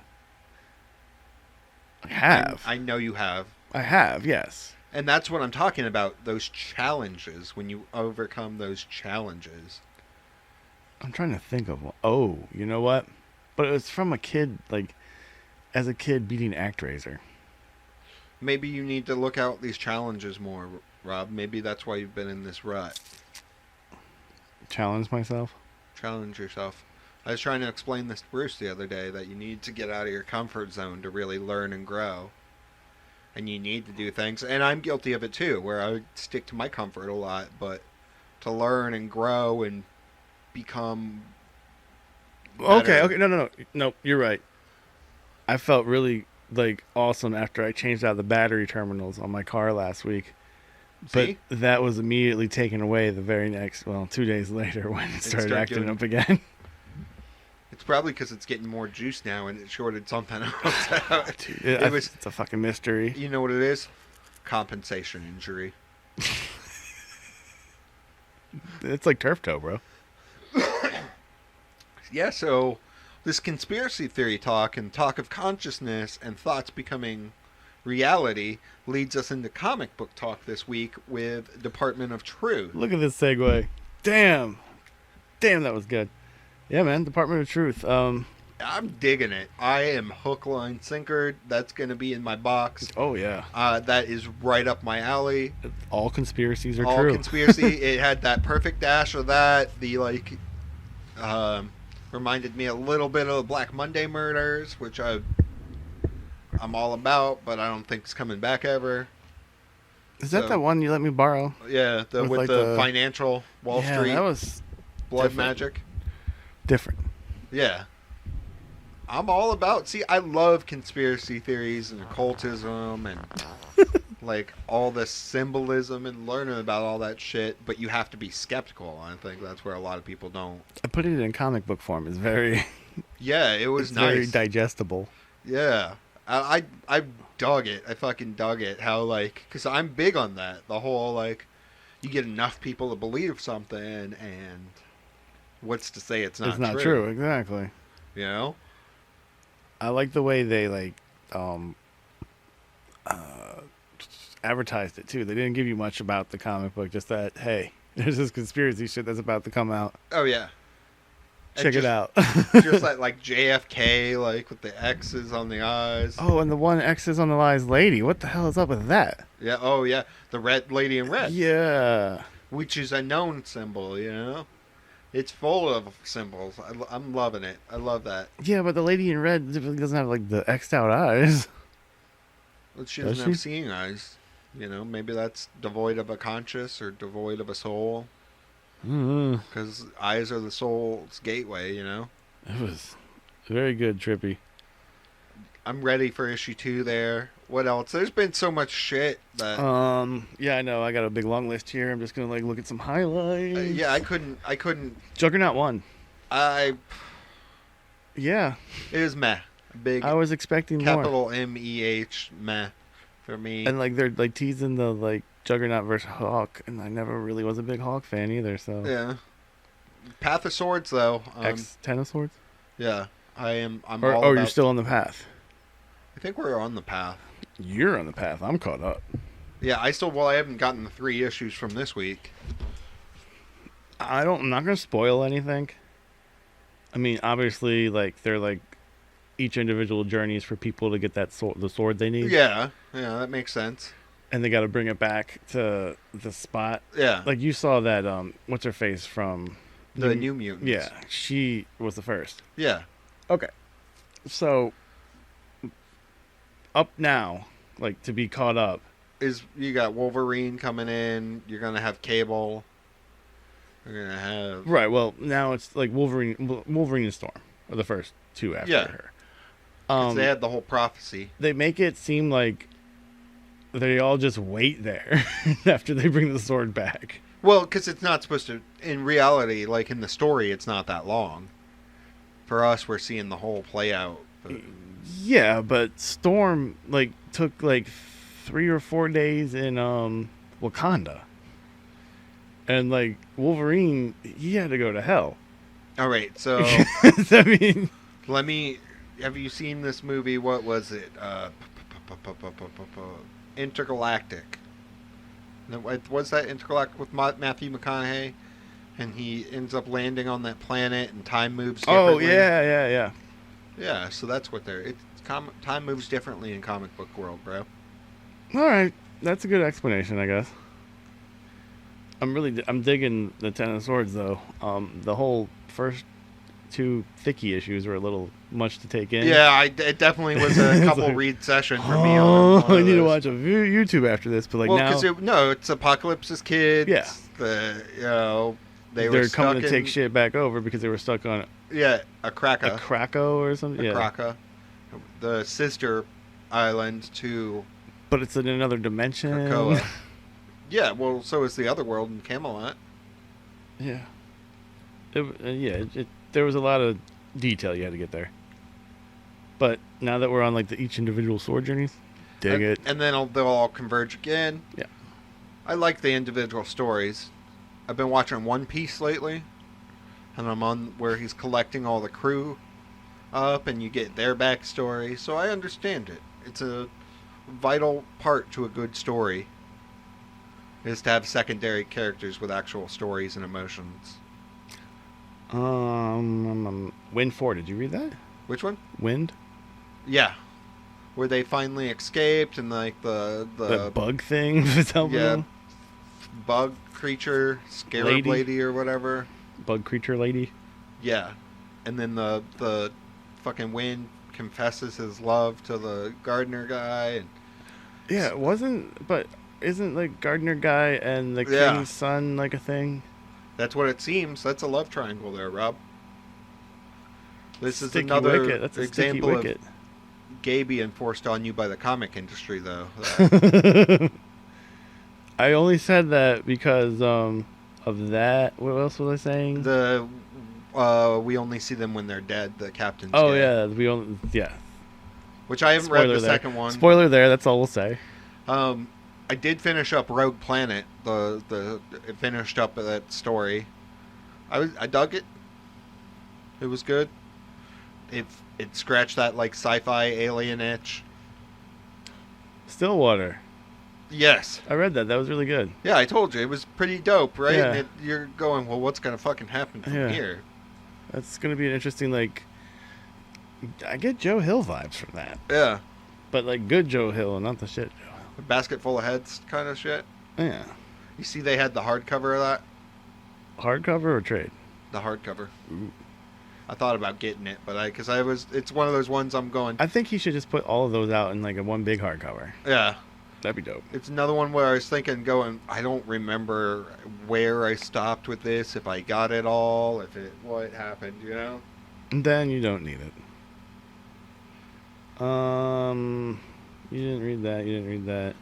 I have. I know you have. I have, yes. And that's what I'm talking about, those challenges, when you overcome those challenges. I'm trying to think of one. Oh, you know what? But it was from a kid, like, as a kid beating ActRaiser. Maybe you need to look out these challenges more, Rob. Maybe that's why you've been in this rut. Challenge myself. Challenge yourself. I was trying to explain this to Bruce the other day, that you need to get out of your comfort zone to really learn and grow. And you need to do things, and I'm guilty of it too, where I stick to my comfort a lot, but to learn and grow and become better. Okay, no, you're right. I felt really like awesome after I changed out the battery terminals on my car last week. But See? that was immediately taken away the very next, 2 days later when it started acting up again. It's probably because it's getting more juice now and it shorted something else out. Dude, it's a fucking mystery. You know what it is? Compensation injury. It's like turf toe, bro. Yeah, so this conspiracy theory talk and talk of consciousness and thoughts becoming reality leads us into comic book talk this week with Department of Truth. Look at this segue. Damn, that was good. Yeah, man, Department of Truth. I'm digging it. I am hook, line, sinker. That's going to be in my box. Oh, yeah. That is right up my alley. All conspiracies are All true. conspiracy. It had that perfect dash of that. The, reminded me a little bit of the Black Monday murders, which I'm all about, but I don't think it's coming back ever. Is that the one you let me borrow? Yeah, with the financial Wall Street. That was blood magic. Different. Yeah. I'm all about... See, I love conspiracy theories and occultism and like all the symbolism and learning about all that shit, but you have to be skeptical. I think that's where a lot of people don't. I put it in comic book form. It's very... Yeah, it was nice. Very digestible. Yeah. I dug it. I fucking dug it. How, because I'm big on that. The whole, you get enough people to believe something, and what's to say it's not true? Exactly. You know? I like the way they, advertised it, too. They didn't give you much about the comic book, just that, hey, there's this conspiracy shit that's about to come out. Oh, yeah. Check it out. Just like JFK, with the X's on the eyes. Oh, and the one X's on the eyes lady. What the hell is up with that? Yeah. Oh, yeah. The red lady in red. Yeah. Which is a known symbol, you know? It's full of symbols. I'm loving it. I love that. Yeah, but the lady in red doesn't have, the X'd out eyes. Well, she doesn't have seeing eyes. You know, maybe that's devoid of a conscience or devoid of a soul. Because eyes are the soul's gateway, you know? It was very good, Trippy. I'm ready for issue 2 there. What else? There's been so much shit that... Yeah, I know. I got a big long list here. I'm just going to, look at some highlights. Yeah, I couldn't... Juggernaut 1. Yeah. It is meh. Big... I was expecting capital more. M-E-H, meh, for me. And, they're, teasing the, Juggernaut versus Hawk, and I never really was a big Hawk fan either, so... Yeah. Path of Swords, though. Ten of Swords? Yeah. I'm all about... you're still on the path? I think we're on the path. You're on the path. I'm caught up. Yeah, I haven't gotten the 3 issues from this week. I'm not going to spoil anything. I mean, obviously, they're, each individual journeys for people to get the sword they need. Yeah, that makes sense. And they got to bring it back to the spot. Yeah. You saw that, what's her face from... The New Mutants. Yeah, she was the first. Yeah. Okay. So, up now, to be caught up. You got Wolverine coming in, you're going to have Cable, you're going to have... Right, well, now it's Wolverine and Storm are the first 2 after her. They had the whole prophecy. They make it seem like they all just wait there after they bring the sword back. Well, because it's not supposed to... In reality, in the story, it's not that long. For us, we're seeing the whole play out. But... Yeah, but Storm, took, 3 or 4 days in, Wakanda. And, Wolverine, he had to go to hell. All right, so... I mean... Have you seen this movie? What was it? Intergalactic. Was that Intergalactic with Matthew McConaughey? And he ends up landing on that planet and time moves differently. Oh, yeah. Yeah, so that's what time moves differently in comic book world, bro. All right, that's a good explanation, I guess. I'm digging the Ten of Swords though. The whole first two Thicky issues were a little much to take in. Yeah, it definitely was a It's couple like, read session for me on one I of need to those. watch a YouTube after this, but like Well, now, because it's Apocalypse's kids. Yeah. They were they're stuck coming to in, take shit back over because they were stuck on Yeah, a Krakow or something. Yeah, Kraka, the sister island to but it's in another dimension. Krakoa. Yeah, well, so is the other world in Camelot. Yeah. There was a lot of detail you had to get there. But now that we're on like each individual sword journeys, dig it. And then they'll all converge again. Yeah. I like the individual stories. I've been watching One Piece lately, and I'm on where he's collecting all the crew up, and you get their backstory, so I understand it. It's a vital part to a good story, is to have secondary characters with actual stories and emotions. Wind 4, did you read that? Which one? Wind? Yeah. Where they finally escaped, and like The bug thing was helping them? Bug creature, scarab lady or whatever. Bug creature lady? Yeah. And then the fucking Wind confesses his love to the gardener guy. And Yeah, isn't like gardener guy and the king's son like a thing? That's what it seems. That's a love triangle there, Rob. This Sticky is another wicket. That's a example sticky wicket. of gay being forced on you by the comic industry, though. I only said that because of that. What else was I saying? We only see them when they're dead. The captain's dead. Yeah. Which I haven't read the second one. Spoiler there. That's all we'll say. I did finish up Rogue Planet. It finished up that story. I dug it. It was good. It scratched that like sci-fi alien itch. Stillwater. Yes. I read that. That was really good. Yeah, I told you. It was pretty dope, right? Yeah. And you're going, well, what's going to fucking happen from here? That's going to be an interesting, like... I get Joe Hill vibes from that. Yeah. But, like, good Joe Hill, not the shit Joe Hill. A basket full of heads kind of shit. Yeah. You see they had the hardcover of that? Hardcover or trade? The hardcover. Ooh. I thought about getting it, but it's one of those ones I'm going... I think he should just put all of those out in, like, a one big hardcover. Yeah. That'd be dope. It's another one where I was thinking, I don't remember where I stopped with this, if I got it all, what happened, you know? And then you don't need it. You didn't read that.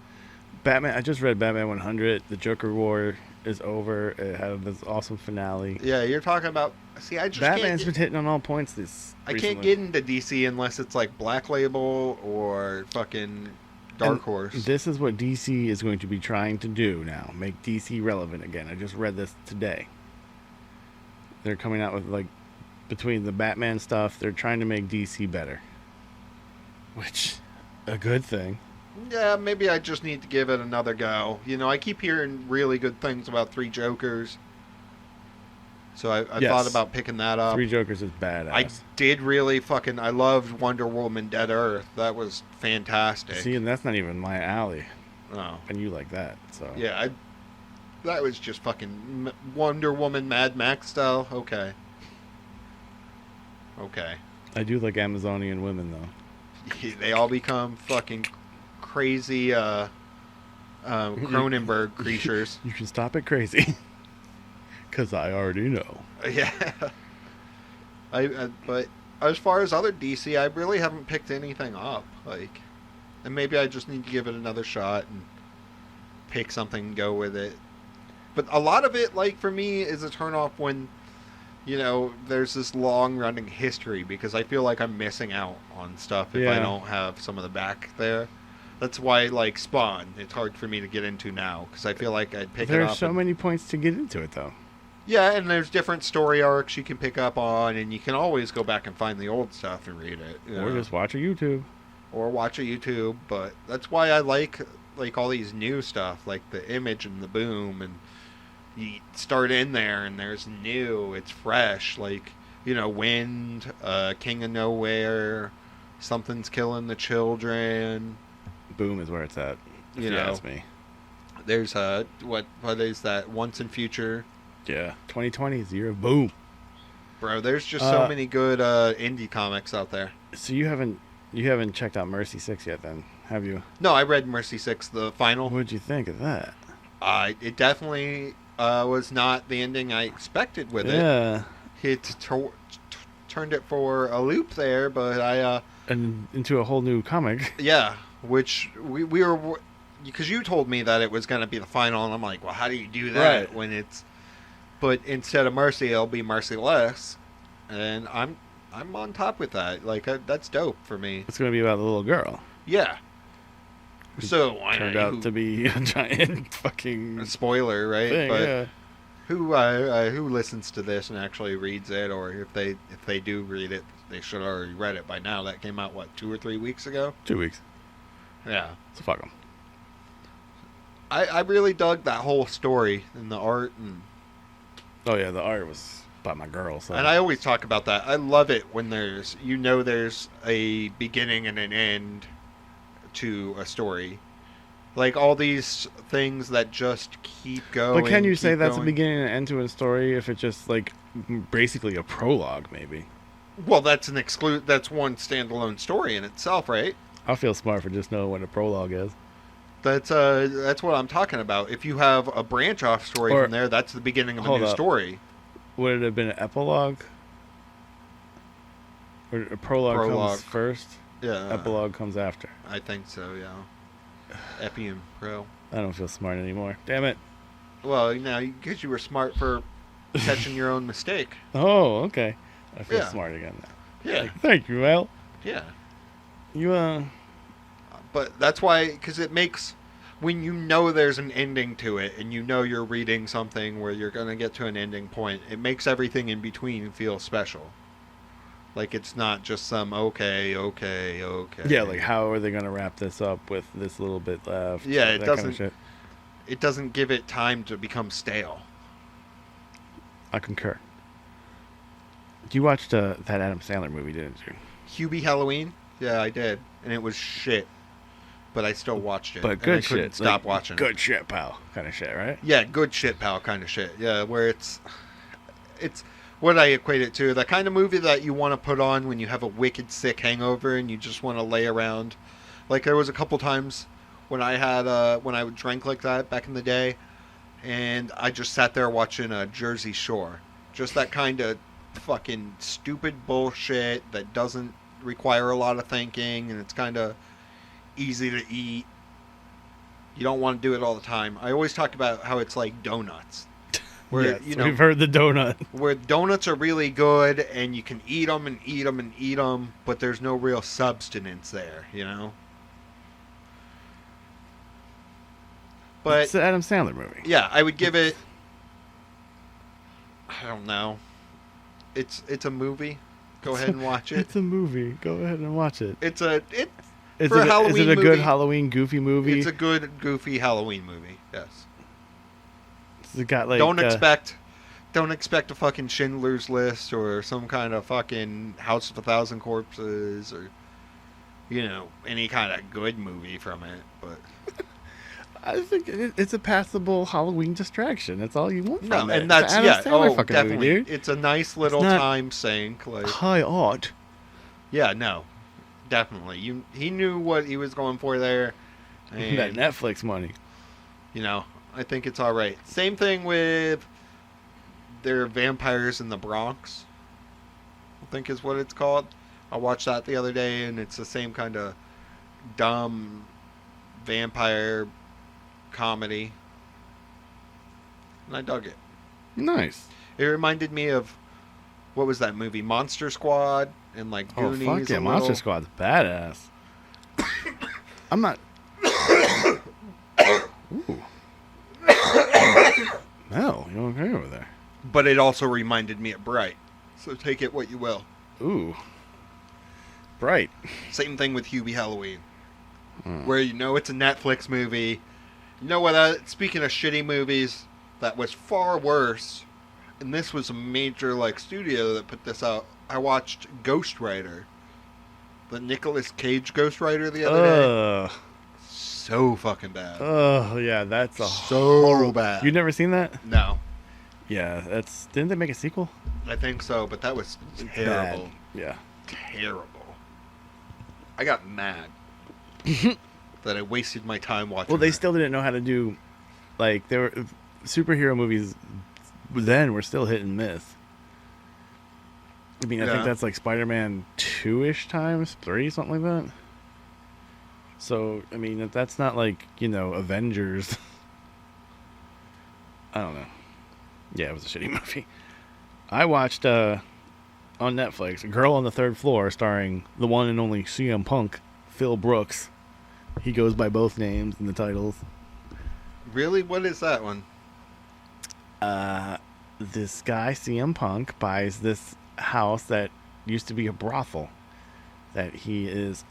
Batman, I just read Batman 100. The Joker War is over. It had this awesome finale. Yeah, you're talking about... See, I just Batman's been hitting on all points I can't get into DC unless it's like Black Label or fucking... Dark Horse. This is what DC is going to be trying to do now. Make DC relevant again. I just read this today. They're coming out with, like, between the Batman stuff, they're trying to make DC better. Which, a good thing. Yeah, maybe I just need to give it another go. You know, I keep hearing really good things about Three Jokers. So I thought about picking that up. Three Jokers is badass. I did really I loved Wonder Woman Dead Earth. That was fantastic. See, and that's not even my alley. Oh. And you like that, so. Yeah, that was just fucking Wonder Woman Mad Max style. Okay. I do like Amazonian women, though. They all become fucking crazy Cronenberg creatures. You can stop it crazy. Because I already know. Yeah. But as far as other DC, I really haven't picked anything up. Like, and maybe I just need to give it another shot and pick something and go with it. But a lot of it, like, for me, is a turnoff when, you know, there's this long-running history, because I feel like I'm missing out on stuff if I don't have some of the back there. That's why, like, Spawn, it's hard for me to get into now, because I feel like I'd pick it up. There's so many points to get into it, though. Yeah, and there's different story arcs you can pick up on, and you can always go back and find the old stuff and read it. Or just watch a YouTube. But that's why I like all these new stuff, like the Image and the Boom, and you start in there and there's new, it's fresh, like, you know, Wind, King of Nowhere, Something's Killing the Children. Boom is where it's at. You if know, you ask me. there's what is that? Once and Future. Yeah, 2020 is the year of boom. Bro, there's just so many good indie comics out there. So you haven't checked out Mercy 6 yet, then, have you? No, I read Mercy 6, the final. What'd you think of that? It definitely was not the ending I expected with it. Yeah. It turned it for a loop there, but and into a whole new comic. Yeah, which we were... Because you told me that it was going to be the final, and I'm like, well, how do you do that when it's... But instead of Mercy, it'll be Merciless, and I'm on top with that. Like, that's dope for me. It's going to be about the little girl. Yeah. So turned out to be a giant fucking spoiler, right? Thing, but yeah. who listens to this and actually reads it, or if they do read it, they should have already read it by now. That came out 2 or 3 weeks ago. 2 weeks. Yeah. So fuck them. I really dug that whole story and the art and. Oh yeah, the art was by my girl. So. And I always talk about that. I love it when there's a beginning and an end to a story. Like all these things that just keep going. But can you say that's a beginning and end to a story if it's just like basically a prologue, maybe? Well, that's that's one standalone story in itself, right? I feel smart for just knowing what a prologue is. That's what I'm talking about. If you have a branch off story from there, that's the beginning of a new story. Would it have been an epilogue? Or a prologue comes first? Yeah. Epilogue comes after. I think so, yeah. Epi and pro. I don't feel smart anymore. Damn it. Well, because you were smart for catching your own mistake. Oh, okay. I feel smart again now. Yeah. Like, thank you, Mel. Yeah. You, But that's why, because it makes, when you know there's an ending to it, and you know you're reading something where you're going to get to an ending point, it makes everything in between feel special. Like, it's not just some, okay. Yeah, like, how are they going to wrap this up with this little bit left? Yeah, it doesn't, kind of shit. It doesn't give it time to become stale. I concur. You watched that Adam Sandler movie, didn't you? Hubie Halloween? Yeah, I did. And it was shit. But I still watched it. But good shit. Couldn't stop watching good shit, pal. Kind of shit, right? Yeah, good shit, pal kind of shit. Yeah, where it's what I equate it to. The kind of movie that you want to put on when you have a wicked sick hangover and you just want to lay around. Like, there was a couple times when I had when I drank like that back in the day, and I just sat there watching Jersey Shore. Just that kind of fucking stupid bullshit that doesn't require a lot of thinking, and it's kind of easy to eat. You don't want to do it all the time. I always talk about how it's like donuts. Where, yes, we've heard the donut. Where donuts are really good, and you can eat them and eat them and eat them, but there's no real substance there, But it's the Adam Sandler movie. Yeah, I would give it, I don't know. It's a movie. Go ahead and watch it. It's a movie. Go ahead and watch it. Is it a good Halloween goofy movie? It's a good goofy Halloween movie. Yes. It got like don't expect a fucking Schindler's List or some kind of fucking House of 1,000 Corpses or any kind of good movie from it. But I think it's a passable Halloween distraction. That's all you want from it. And that's definitely. Movie, dude. It's a nice little time sink. Like high art. Yeah, no, definitely. He knew what he was going for there. And, that Netflix money. I think it's all right. Same thing with their Vampires in the Bronx, I think is what it's called. I watched that the other day, and it's the same kind of dumb vampire comedy. And I dug it. Nice. It reminded me of, what was that movie? Monster Squad and like Goonies. Oh, fuck yeah. Monster Squad's badass. I'm not... Ooh. Mel, you okay over there? But it also reminded me of Bright. So take it what you will. Ooh. Bright. Same thing with Hubie Halloween. Where it's a Netflix movie. Speaking of shitty movies, that was far worse. And this was a major studio that put this out. I watched Ghost Rider. The Nicolas Cage Ghost Rider the other day. so fucking bad. Oh yeah, that's a So bad. You've never seen that? No. Yeah, didn't they make a sequel? I think so, but that was terrible. Bad. Yeah. Terrible. I got mad that I wasted my time watching. Well, they that. still didn't know how to do, like, there were superhero movies then were still hit and miss. I mean, I think that's like Spider-Man 2-ish times 3, something like that. So, I mean, that's not like, Avengers. I don't know. Yeah, it was a shitty movie. I watched on Netflix A Girl on the Third Floor, starring the one and only CM Punk, Phil Brooks. He goes by both names in the titles. Really? What is that one? This guy, CM Punk, buys this house that used to be a brothel that he is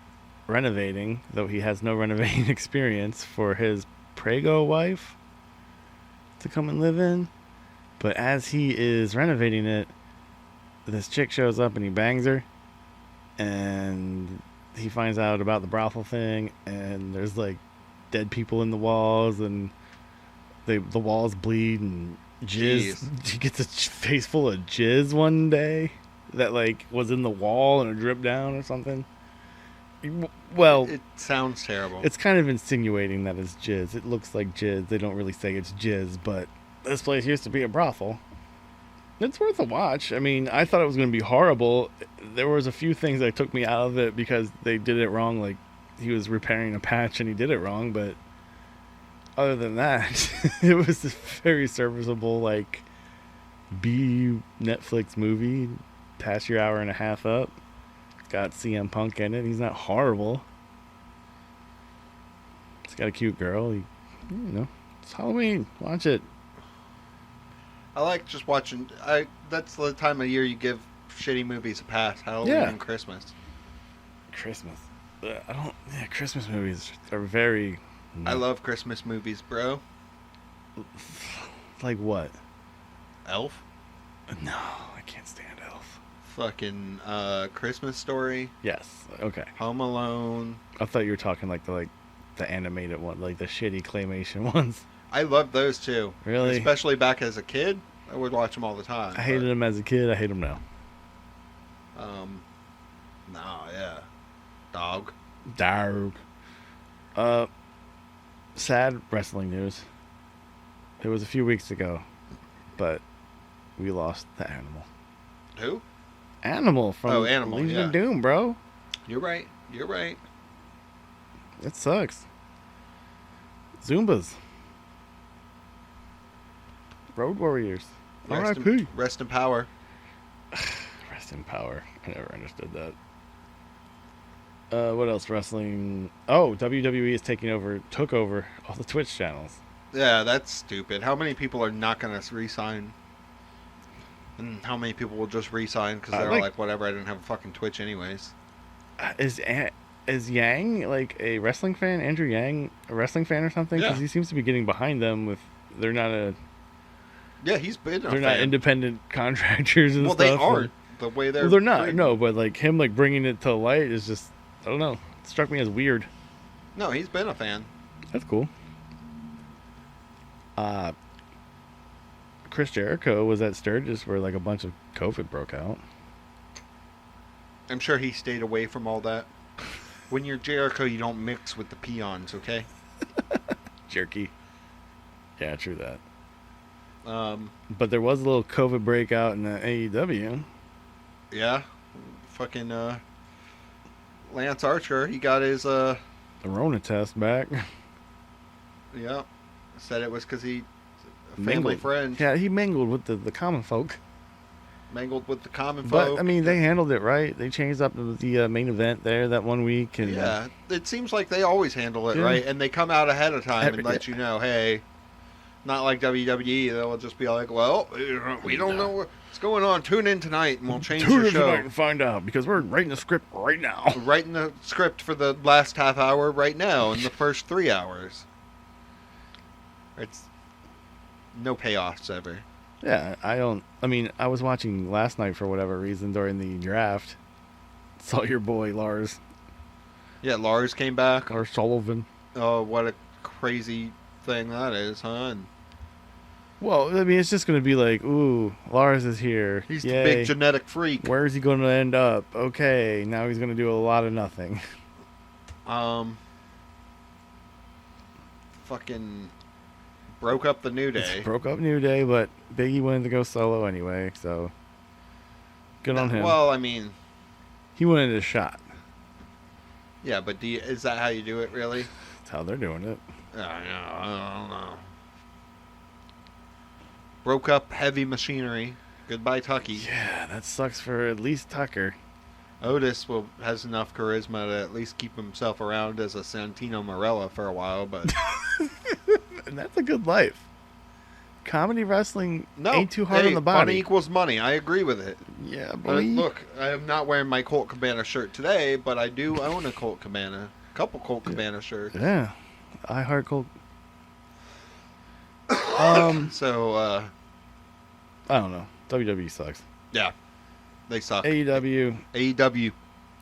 renovating, though he has no renovating experience, for his Prego wife to come and live in. But as he is renovating it, this chick shows up and he bangs her, and he finds out about the brothel thing, and there's like dead people in the walls, and the walls bleed and jizz. Jeez. He gets a face full of jizz one day that like was in the wall and it dripped down or something. Well, it sounds terrible. It's kind of insinuating that it's jizz. It looks like jizz. They don't really say it's jizz, but this place used to be a brothel. It's worth a watch. I mean, I thought it was going to be horrible. There was a few things that took me out of it because they did it wrong. Like, he was repairing a patch and he did it wrong, but other than that, it was a very serviceable, like, B Netflix movie. Pass your hour and a half up. Got CM Punk in it. He's not horrible. He's got a cute girl. It's Halloween. Watch it. I like just watching. That's the time of year you give shitty movies a pass. Halloween and Christmas. Christmas. Christmas movies are very... I love Christmas movies, bro. Like what? Elf? No, I can't stand Elf. Fucking Christmas Story. Yes. Okay. Home Alone. I thought you were talking like the animated one, like the shitty claymation ones. I love those too. Really? Especially back as a kid, I would watch them all the time. I hated them as a kid. I hate them now. No, yeah. Dog. Sad wrestling news. It was a few weeks ago, but we lost the Animal. Who? Animal from Animal, Legion yeah. of Doom, bro. You're right. It sucks. Zumbas. Road Warriors. R.I.P. Rest in power. Rest in power. I never understood that. What else? Wrestling. Oh, WWE is took over all the Twitch channels. Yeah, that's stupid. How many people are not going to re-sign? And how many people will just re-sign because they're like, whatever, I didn't have a fucking Twitch anyways. Is Yang like a wrestling fan? Andrew Yang a wrestling fan or something? Because he seems to be getting behind them with. They're not a. Yeah, he's been. They're not independent contractors and stuff. Well, they aren't the way they're. Well, they're not. No, but like him, like bringing it to light is just. I don't know. It struck me as weird. No, he's been a fan. That's cool. Chris Jericho was at Sturgis where like a bunch of COVID broke out. I'm sure he stayed away from all that. When you're Jericho, you don't mix with the peons, okay? Jerky. Yeah, true that. But there was a little COVID breakout in the AEW. Yeah. Fucking Lance Archer, he got his the Rona test back. Yeah. Said it was because he family friend. Yeah, he mingled with the common folk. Mangled with the common folk. But I mean, they handled it right. They changed up the main event there that one week, and yeah, it seems like they always handle it right, and they come out ahead of time and let you know, hey, not like WWE. They'll just be like, well, we don't know what's going on. Tune in tonight, and we'll change the show. Tonight and find out because we're writing the script right now. We're writing the script for the last half hour right now in the first 3 hours. It's no payoffs ever. Yeah, I mean, I was watching last night for whatever reason during the draft. Saw your boy Lars. Yeah, Lars came back. Lars Sullivan. Oh, what a crazy thing that is, huh? And Well, I mean, it's just going to be like, ooh, Lars is here. he's the big Yay. genetic freak. Where is he going to end up? Okay, now he's going to do a lot of nothing. Fucking broke up the New Day. Broke up New Day, but Biggie wanted to go solo anyway, so good on him. Well, I mean, he wanted a shot. yeah, but is that how you do it, really? That's how they're doing it. I don't know. Broke up Heavy Machinery. Goodbye, Tucky. Yeah, that sucks for at least Tucker. Otis has enough charisma to at least keep himself around as a Santino Marella for a while, but And that's a good life. Comedy wrestling ain't too hard on the body. Money equals money. I agree with it. Yeah, boy. Look, I am not wearing my Colt Cabana shirt today, but I do own a Colt Cabana. A couple Colt Cabana shirts. Yeah. I heart Colt. So, I don't know. WWE sucks. yeah. They suck. AEW. AEW.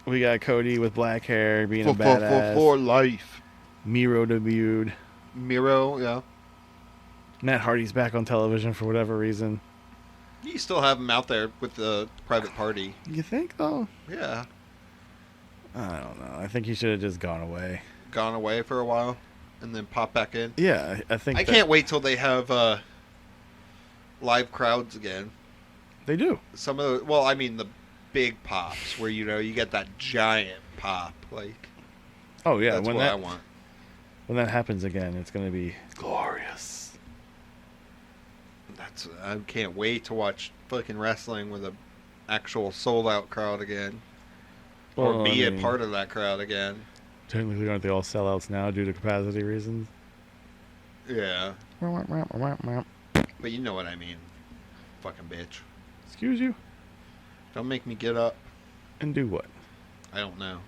We got Cody with black hair being a badass. For life. Miro debuted. Miro, yeah. Matt Hardy's back on television for whatever reason. You still have him out there with the private party. You think, though? Yeah. I don't know. I think he should have just gone away. Gone away for a while and then pop back in. Yeah, I think I can't wait till they have live crowds again. They do. Some of the, well, I mean the big pops where you get that giant pop, like. Oh yeah, that's what I want. When that happens again, it's gonna be glorious. I can't wait to watch fucking wrestling with a actual sold out crowd again, or be a part of that crowd again. Technically, aren't they all sellouts now due to capacity reasons? Yeah. But you know what I mean, fucking bitch. Excuse you? Don't make me get up. And do what? I don't know.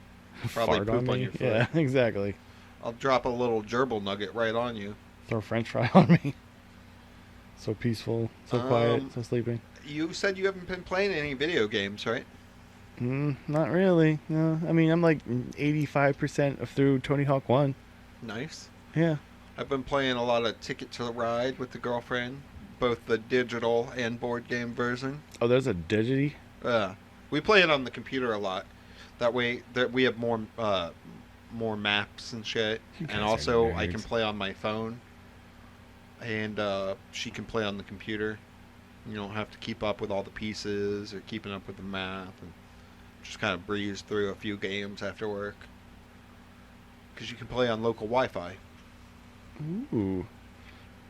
Probably Fart poop on on me? your foot. Yeah, exactly. I'll drop a little gerbil nugget right on you. Throw a french fry on me. So peaceful, so quiet, so sleeping. You said you haven't been playing any video games, right? Not really. No, I mean, I'm like 85% through Tony Hawk 1. Nice. Yeah. I've been playing a lot of Ticket to Ride with the girlfriend, both the digital and board game version. Oh, there's a digity? Yeah. We play it on the computer a lot. That way we have more maps and shit. And also I can play on my phone. And she can play on the computer. You don't have to keep up with all the pieces or keeping up with the map. And just kind of breeze through a few games after work. Because you can play on local Wi-Fi. Ooh.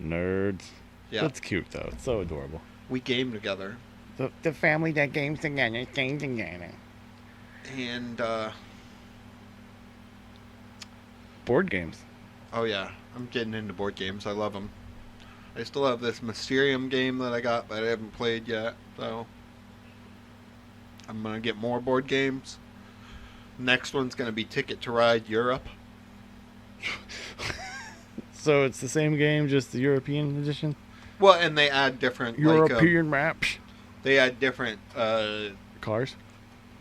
Nerds. Yeah. That's cute, though. It's so adorable. We game together. The family that games together, games together. And, board games. Oh, yeah. I'm getting into board games. I love them. I still have this Mysterium game that I got that I haven't played yet, so I'm going to get more board games. Next one's going to be Ticket to Ride Europe. So it's the same game, just the European edition? Well, and they add different European maps. They add different cars,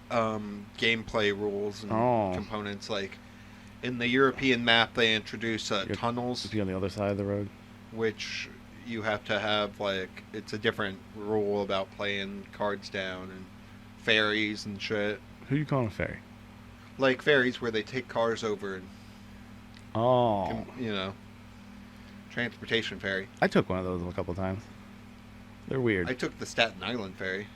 gameplay rules and components. Like in the European map, they introduce tunnels. Be on the other side of the road, which you have to have it's a different rule about playing cards down and ferries and shit. Who you calling a ferry? Like ferries where they take cars over and transportation ferry. I took one of those a couple times. They're weird. I took the Staten Island ferry.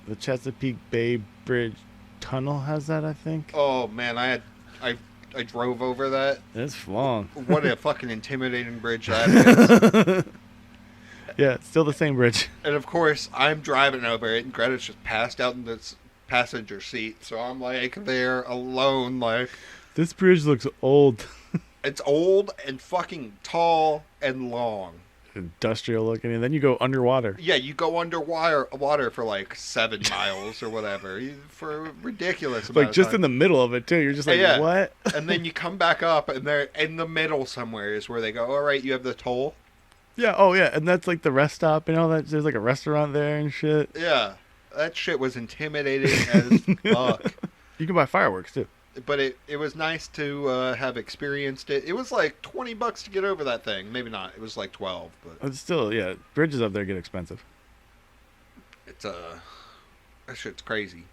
The Chesapeake Bay Bridge Tunnel has that, I think. Oh man, I drove over that. It's long. What a fucking intimidating bridge that is. Yeah, it's still the same bridge. And of course, I'm driving over it, and Greta's just passed out in the passenger seat, so I'm there alone. This bridge looks old. It's old and fucking tall and long. Industrial looking, and then you go underwater. Yeah, you go water for 7 miles or whatever for a ridiculous amount of just time. in the middle of it too. You're just what? And then you come back up, and they're in the middle somewhere is where they go. All right, you have the toll. Yeah. Oh yeah, and that's the rest stop and all that. There's a restaurant there and shit. Yeah, that shit was intimidating as fuck. You can buy fireworks too. but it was nice to have experienced it. It was like $20 to get over that thing. Maybe not. It was like 12, but It's still, yeah, bridges up there get expensive. it's that shit's crazy.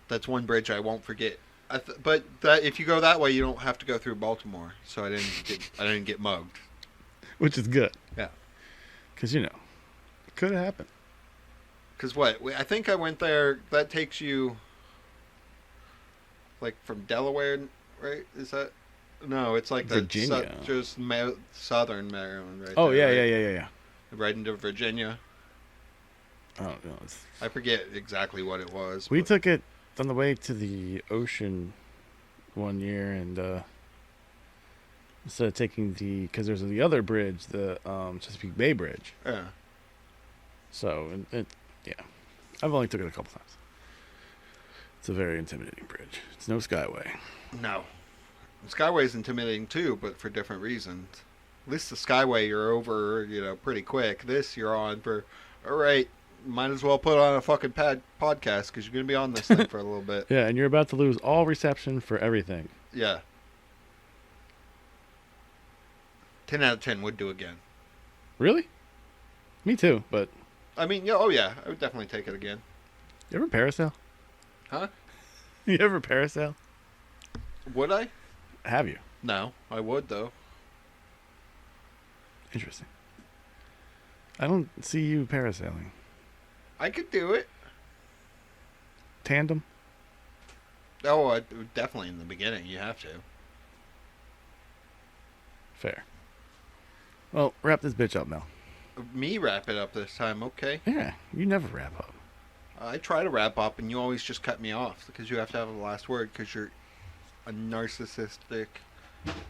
That's one bridge I won't forget. But that if you go that way, you don't have to go through Baltimore. So I didn't get mugged. Which is good. Yeah. Because, it could have happened. Because what? I think I went there. That takes you like from Delaware, right? Is that? No, it's like Virginia. just southern Maryland, right? Oh, there, yeah, right? yeah. Right into Virginia. Oh, no. I forget exactly what it was. We took it on the way to the ocean one year, and instead of taking because there's the other bridge, the Chesapeake Bay Bridge. Yeah. So, yeah. I've only took it a couple times. It's a very intimidating bridge. It's no Skyway. No. Skyway's intimidating too, but for different reasons. At least the Skyway you're over, pretty quick. This you're on for, all right, might as well put on a fucking podcast because you're going to be on this thing for a little bit. Yeah, and you're about to lose all reception for everything. Yeah. 10 out of 10 would do again. Really? Me too, but... I mean, yeah, oh yeah, I would definitely take it again. You ever parasail? Huh? You ever parasail? Would I? Have you? No, I would though. Interesting. I don't see you parasailing. I could do it. Tandem? Oh, definitely in the beginning, you have to. Fair. Well, wrap this bitch up, Mel. Me wrap it up this time, okay? Yeah, you never wrap up. I try to wrap up, and you always just cut me off because you have to have the last word because you're a narcissistic,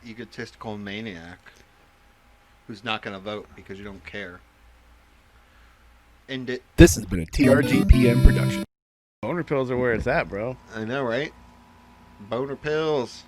egotistical maniac who's not going to vote because you don't care. End it. This has been a TRGPN production. Boner pills are where it's at, bro. I know, right? Boner pills.